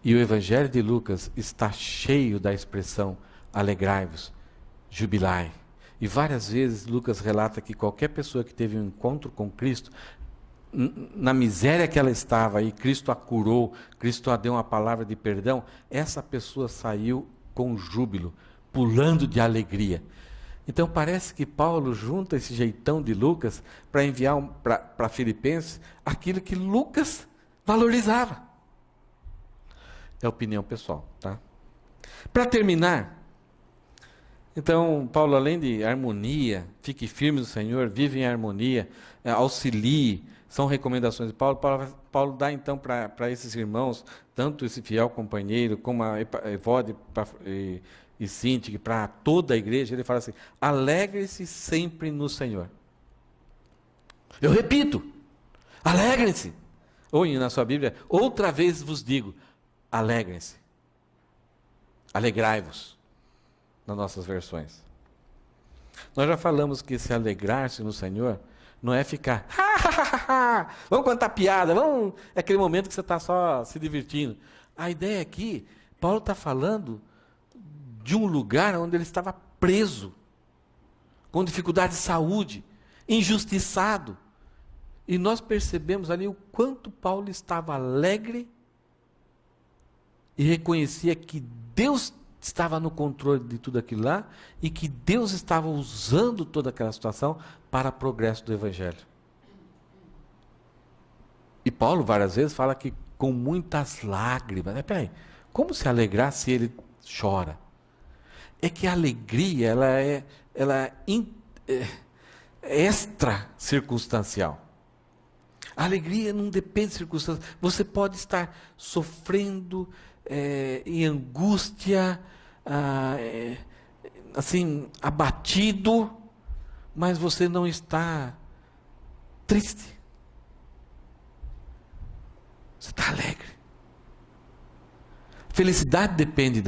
E o Evangelho de Lucas está cheio da expressão alegrai-vos, jubilai. E várias vezes Lucas relata que qualquer pessoa que teve um encontro com Cristo, na miséria que ela estava e Cristo a curou, Cristo a deu uma palavra de perdão, essa pessoa saiu com júbilo, pulando de alegria. Então parece que Paulo junta esse jeitão de Lucas para enviar para Filipenses aquilo que Lucas valorizava. É opinião pessoal, tá? Para terminar, então Paulo, além de harmonia, fique firme no Senhor, vive em harmonia, auxilie, são recomendações de Paulo. Paulo dá então para esses irmãos, tanto esse fiel companheiro, como a Evode e Sintique, para toda a igreja, ele fala assim, alegre-se sempre no Senhor. Eu repito, alegrem-se. Ou na sua Bíblia, outra vez vos digo, alegrem-se. Alegrai-vos, nas nossas versões. Nós já falamos que esse alegrar-se no Senhor não é ficar, vamos contar piada, vamos, é aquele momento que você está só se divertindo. A ideia aqui, Paulo está falando de um lugar onde ele estava preso, com dificuldade de saúde, injustiçado. E nós percebemos ali o quanto Paulo estava alegre e reconhecia que Deus estava no controle de tudo aquilo lá e que Deus estava usando toda aquela situação para o progresso do Evangelho. E Paulo várias vezes fala que com muitas lágrimas. Peraí, como se alegrar se ele chora? É que a alegria ela é extra circunstancial. A alegria não depende de circunstâncias. Você pode estar sofrendo em angústia, assim, abatido, mas você não está triste. Você está alegre. Felicidade depende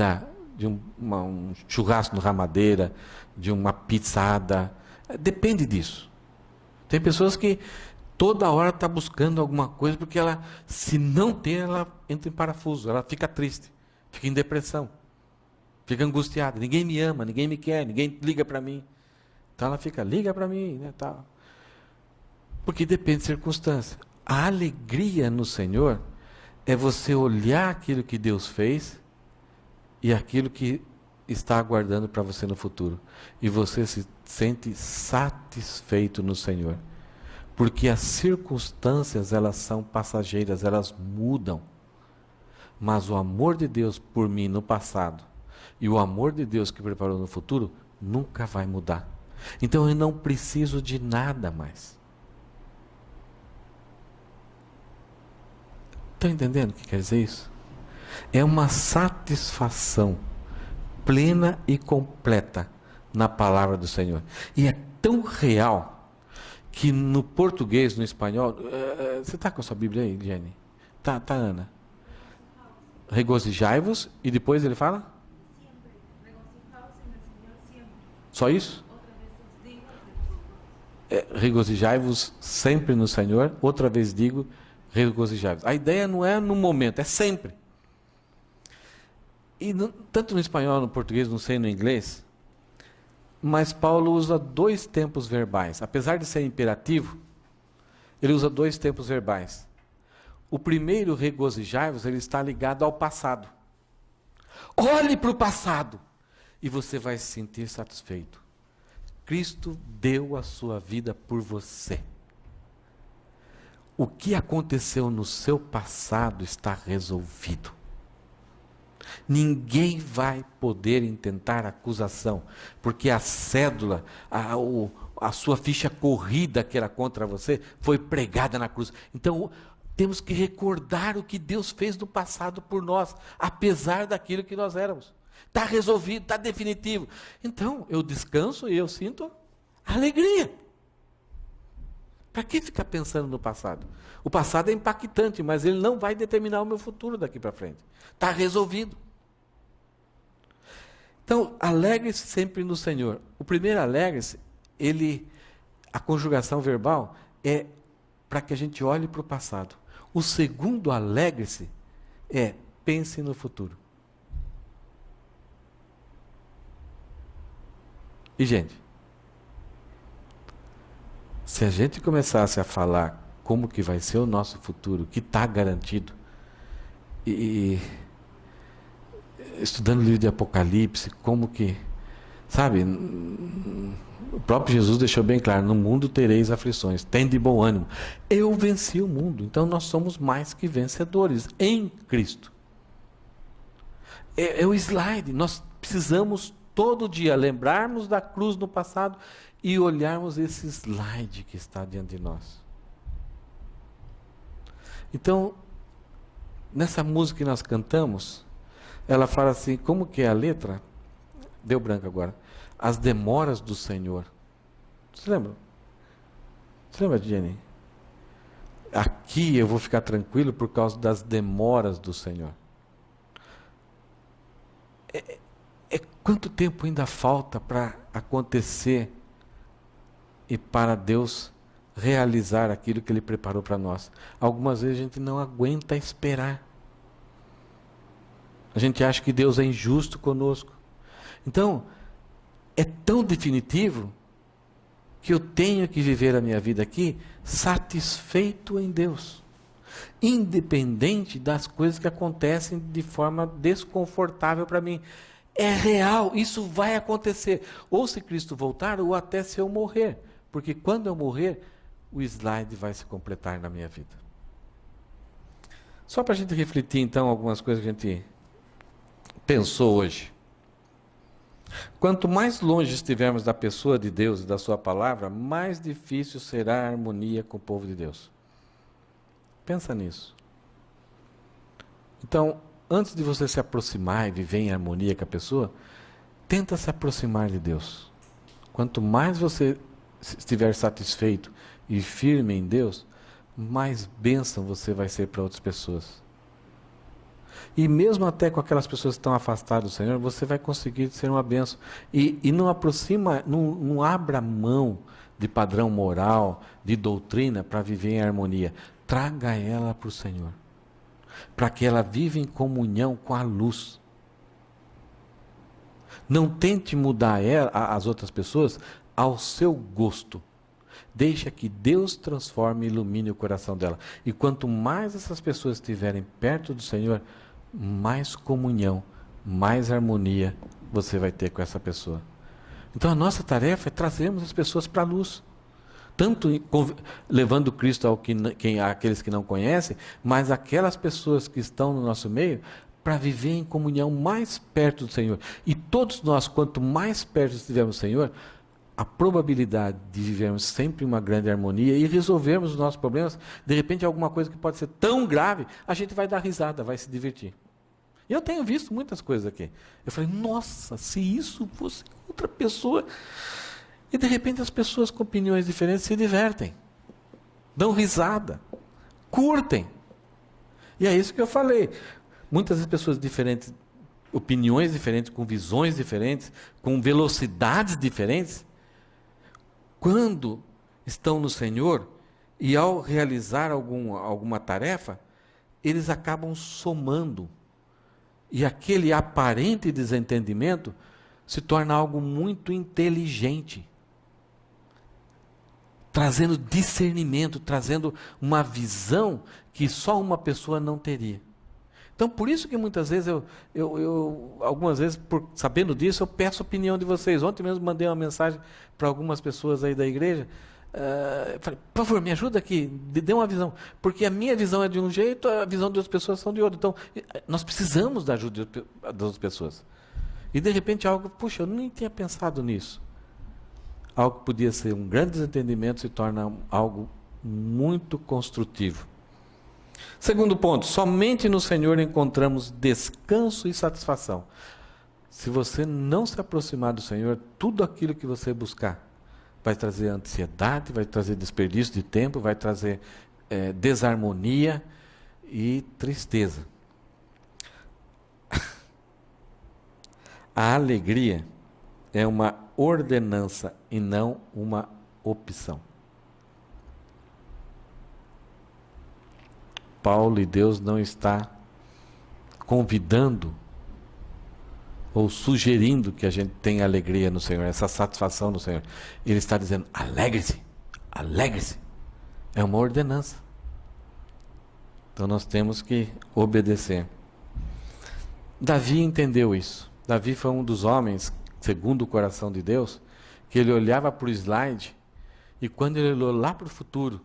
de um churrasco no Ramadeira, de uma pizzada. Depende disso. Tem pessoas que toda hora está buscando alguma coisa, porque ela, se não ter, ela entra em parafuso, ela fica triste, fica em depressão, fica angustiada. Ninguém me ama, ninguém me quer, ninguém liga para mim. Então ela fica, liga para mim, né, tal. Porque depende de circunstância. A alegria no Senhor é você olhar aquilo que Deus fez e aquilo que está aguardando para você no futuro. E você se sente satisfeito no Senhor. Porque as circunstâncias, elas são passageiras, elas mudam. Mas o amor de Deus por mim no passado e o amor de Deus que preparou no futuro nunca vai mudar. Então eu não preciso de nada mais. Estão entendendo o que quer dizer isso? É uma satisfação plena e completa na palavra do Senhor. E é tão real que no português, no espanhol... Você está com a sua Bíblia aí, Jenny? Tá, Ana. Regozijai-vos, e depois ele fala? Só isso? Regozijai-vos sempre no Senhor. Outra vez digo, regozijai-vos. A ideia não é no momento, é sempre. E tanto no espanhol, no português, não sei no inglês, mas Paulo usa dois tempos verbais. Apesar de ser imperativo, ele usa dois tempos verbais. O primeiro, regozijai-vos, ele está ligado ao passado. Olhe para o passado e você vai se sentir satisfeito. Cristo deu a sua vida por você. o que aconteceu no seu passado está resolvido. Ninguém vai poder intentar acusação, porque a cédula, a sua ficha corrida que era contra você, foi pregada na cruz. Então, temos que recordar o que Deus fez no passado por nós, apesar daquilo que nós éramos. Está resolvido, está definitivo. Então, eu descanso e eu sinto alegria. Para que ficar pensando no passado? O passado é impactante, mas ele não vai determinar o meu futuro daqui para frente. Está resolvido. Então, alegre-se sempre no Senhor. O primeiro alegre-se, a conjugação verbal é para que a gente olhe para o passado. O segundo alegre-se é pense no futuro. E, gente, se a gente começasse a falar como que vai ser o nosso futuro, que está garantido, e estudando o livro de Apocalipse, como que, sabe, o próprio Jesus deixou bem claro, no mundo tereis aflições, tende bom ânimo. Eu venci o mundo, então nós somos mais que vencedores em Cristo. É o slide, nós precisamos todo dia lembrarmos da cruz no passado e olharmos esse slide que está diante de nós. Então, nessa música que nós cantamos, ela fala assim, como que é a letra? Deu branco agora. As demoras do Senhor. Você lembra? Você lembra, Jenny? Aqui eu vou ficar tranquilo por causa das demoras do Senhor. Quanto tempo ainda falta para acontecer e para Deus realizar aquilo que Ele preparou para nós? Algumas vezes a gente não aguenta esperar. A gente acha que Deus é injusto conosco. Então, é tão definitivo que eu tenho que viver a minha vida aqui satisfeito em Deus. Independente das coisas que acontecem de forma desconfortável para mim. É real, isso vai acontecer. Ou se Cristo voltar, ou até se eu morrer. Porque quando eu morrer, o slide vai se completar na minha vida. Só para a gente refletir então algumas coisas que a gente pensou hoje. Quanto mais longe estivermos da pessoa de Deus e da sua palavra, mais difícil será a harmonia com o povo de Deus. Pensa nisso. Então, antes de você se aproximar e viver em harmonia com a pessoa, tenta se aproximar de Deus. Quanto mais você estiver satisfeito e firme em Deus, mais bênção você vai ser para outras pessoas. E mesmo até com aquelas pessoas que estão afastadas do Senhor, você vai conseguir ser uma bênção. E não aproxima, não abra mão de padrão moral, de doutrina para viver em harmonia. Traga ela para o Senhor, para que ela viva em comunhão com a luz. Não tente mudar as outras pessoas ao seu gosto. Deixa que Deus transforme e ilumine o coração dela. E quanto mais essas pessoas estiverem perto do Senhor, mais comunhão, mais harmonia você vai ter com essa pessoa. Então a nossa tarefa é trazermos as pessoas para a luz. Tanto levando Cristo àqueles que não conhecem, mas aquelas pessoas que estão no nosso meio, para viver em comunhão mais perto do Senhor. E todos nós, quanto mais perto estivermos do Senhor, a probabilidade de vivermos sempre uma grande harmonia e resolvermos os nossos problemas, de repente alguma coisa que pode ser tão grave, a gente vai dar risada, vai se divertir. E eu tenho visto muitas coisas aqui. Eu falei, nossa, se isso fosse outra pessoa... E de repente as pessoas com opiniões diferentes se divertem, dão risada, curtem. E é isso que eu falei. Muitas vezes pessoas diferentes, opiniões diferentes, com visões diferentes, com velocidades diferentes, quando estão no Senhor e ao realizar alguma tarefa, eles acabam somando. E aquele aparente desentendimento se torna algo muito inteligente. Trazendo discernimento, trazendo uma visão que só uma pessoa não teria. Então, por isso que muitas vezes, algumas vezes, sabendo disso, eu peço a opinião de vocês. Ontem mesmo mandei uma mensagem para algumas pessoas aí da igreja, Eu falei, por favor, me ajuda aqui, dê uma visão. Porque a minha visão é de um jeito, a visão de outras pessoas são de outro. Então, nós precisamos da ajuda das outras pessoas. E de repente algo, puxa, eu nem tinha pensado nisso. Algo que podia ser um grande desentendimento se torna algo muito construtivo. Segundo ponto, somente no Senhor encontramos descanso e satisfação. Se você não se aproximar do Senhor, tudo aquilo que você buscar vai trazer ansiedade, vai trazer desperdício de tempo, vai trazer desarmonia e tristeza. A alegria é uma ordenança e não uma opção. Paulo e Deus não está convidando ou sugerindo que a gente tenha alegria no Senhor, essa satisfação no Senhor. Ele está dizendo, alegre-se, alegre-se. É uma ordenança. Então nós temos que obedecer. Davi entendeu isso. Davi foi um dos homens, segundo o coração de Deus, que ele olhava para o slide e quando ele olhou lá para o futuro,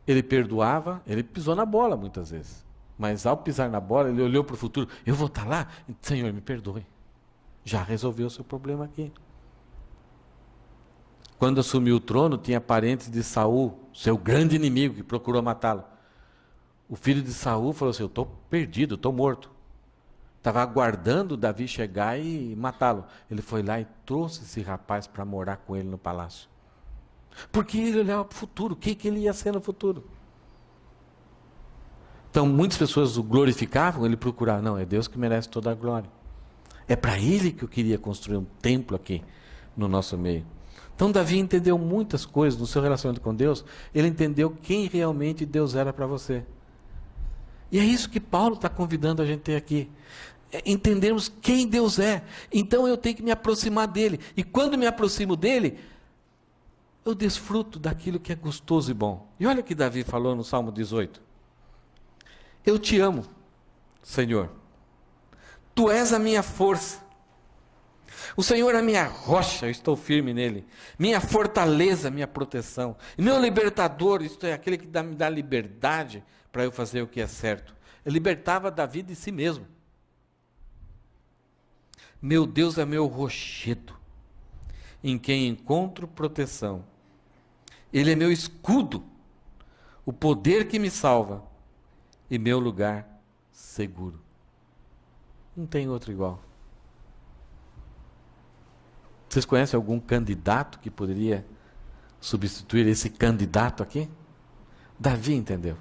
ele perdoava, ele pisou na bola muitas vezes. Mas ao pisar na bola, ele olhou para o futuro. Eu vou estar lá? Senhor, me perdoe. Já resolveu o seu problema aqui. Quando assumiu o trono, tinha parentes de Saul, seu grande inimigo, que procurou matá-lo. O filho de Saul falou assim, eu estou perdido, estou morto. Estava aguardando Davi chegar e matá-lo. Ele foi lá e trouxe esse rapaz para morar com ele no palácio. Porque ele olhava para o futuro, o que ele ia ser no futuro. Então, muitas pessoas o glorificavam, ele procurava. Não, é Deus que merece toda a glória. É para Ele que eu queria construir um templo aqui, no nosso meio. Então, Davi entendeu muitas coisas no seu relacionamento com Deus. Ele entendeu quem realmente Deus era para você. E é isso que Paulo está convidando a gente a ter aqui. É entendermos quem Deus é. Então, eu tenho que me aproximar dEle. E quando me aproximo dEle, eu desfruto daquilo que é gostoso e bom. E olha o que Davi falou no Salmo 18. Eu te amo, Senhor. Tu és a minha força. O Senhor é a minha rocha, eu estou firme nele. Minha fortaleza, minha proteção. Meu libertador, isto é, aquele que me dá liberdade para eu fazer o que é certo. Ele libertava Davi de si mesmo. Meu Deus é meu rochedo, em quem encontro proteção. Ele é meu escudo, o poder que me salva. E meu lugar seguro. Não tem outro igual. Vocês conhecem algum candidato que poderia substituir esse candidato aqui? Davi entendeu.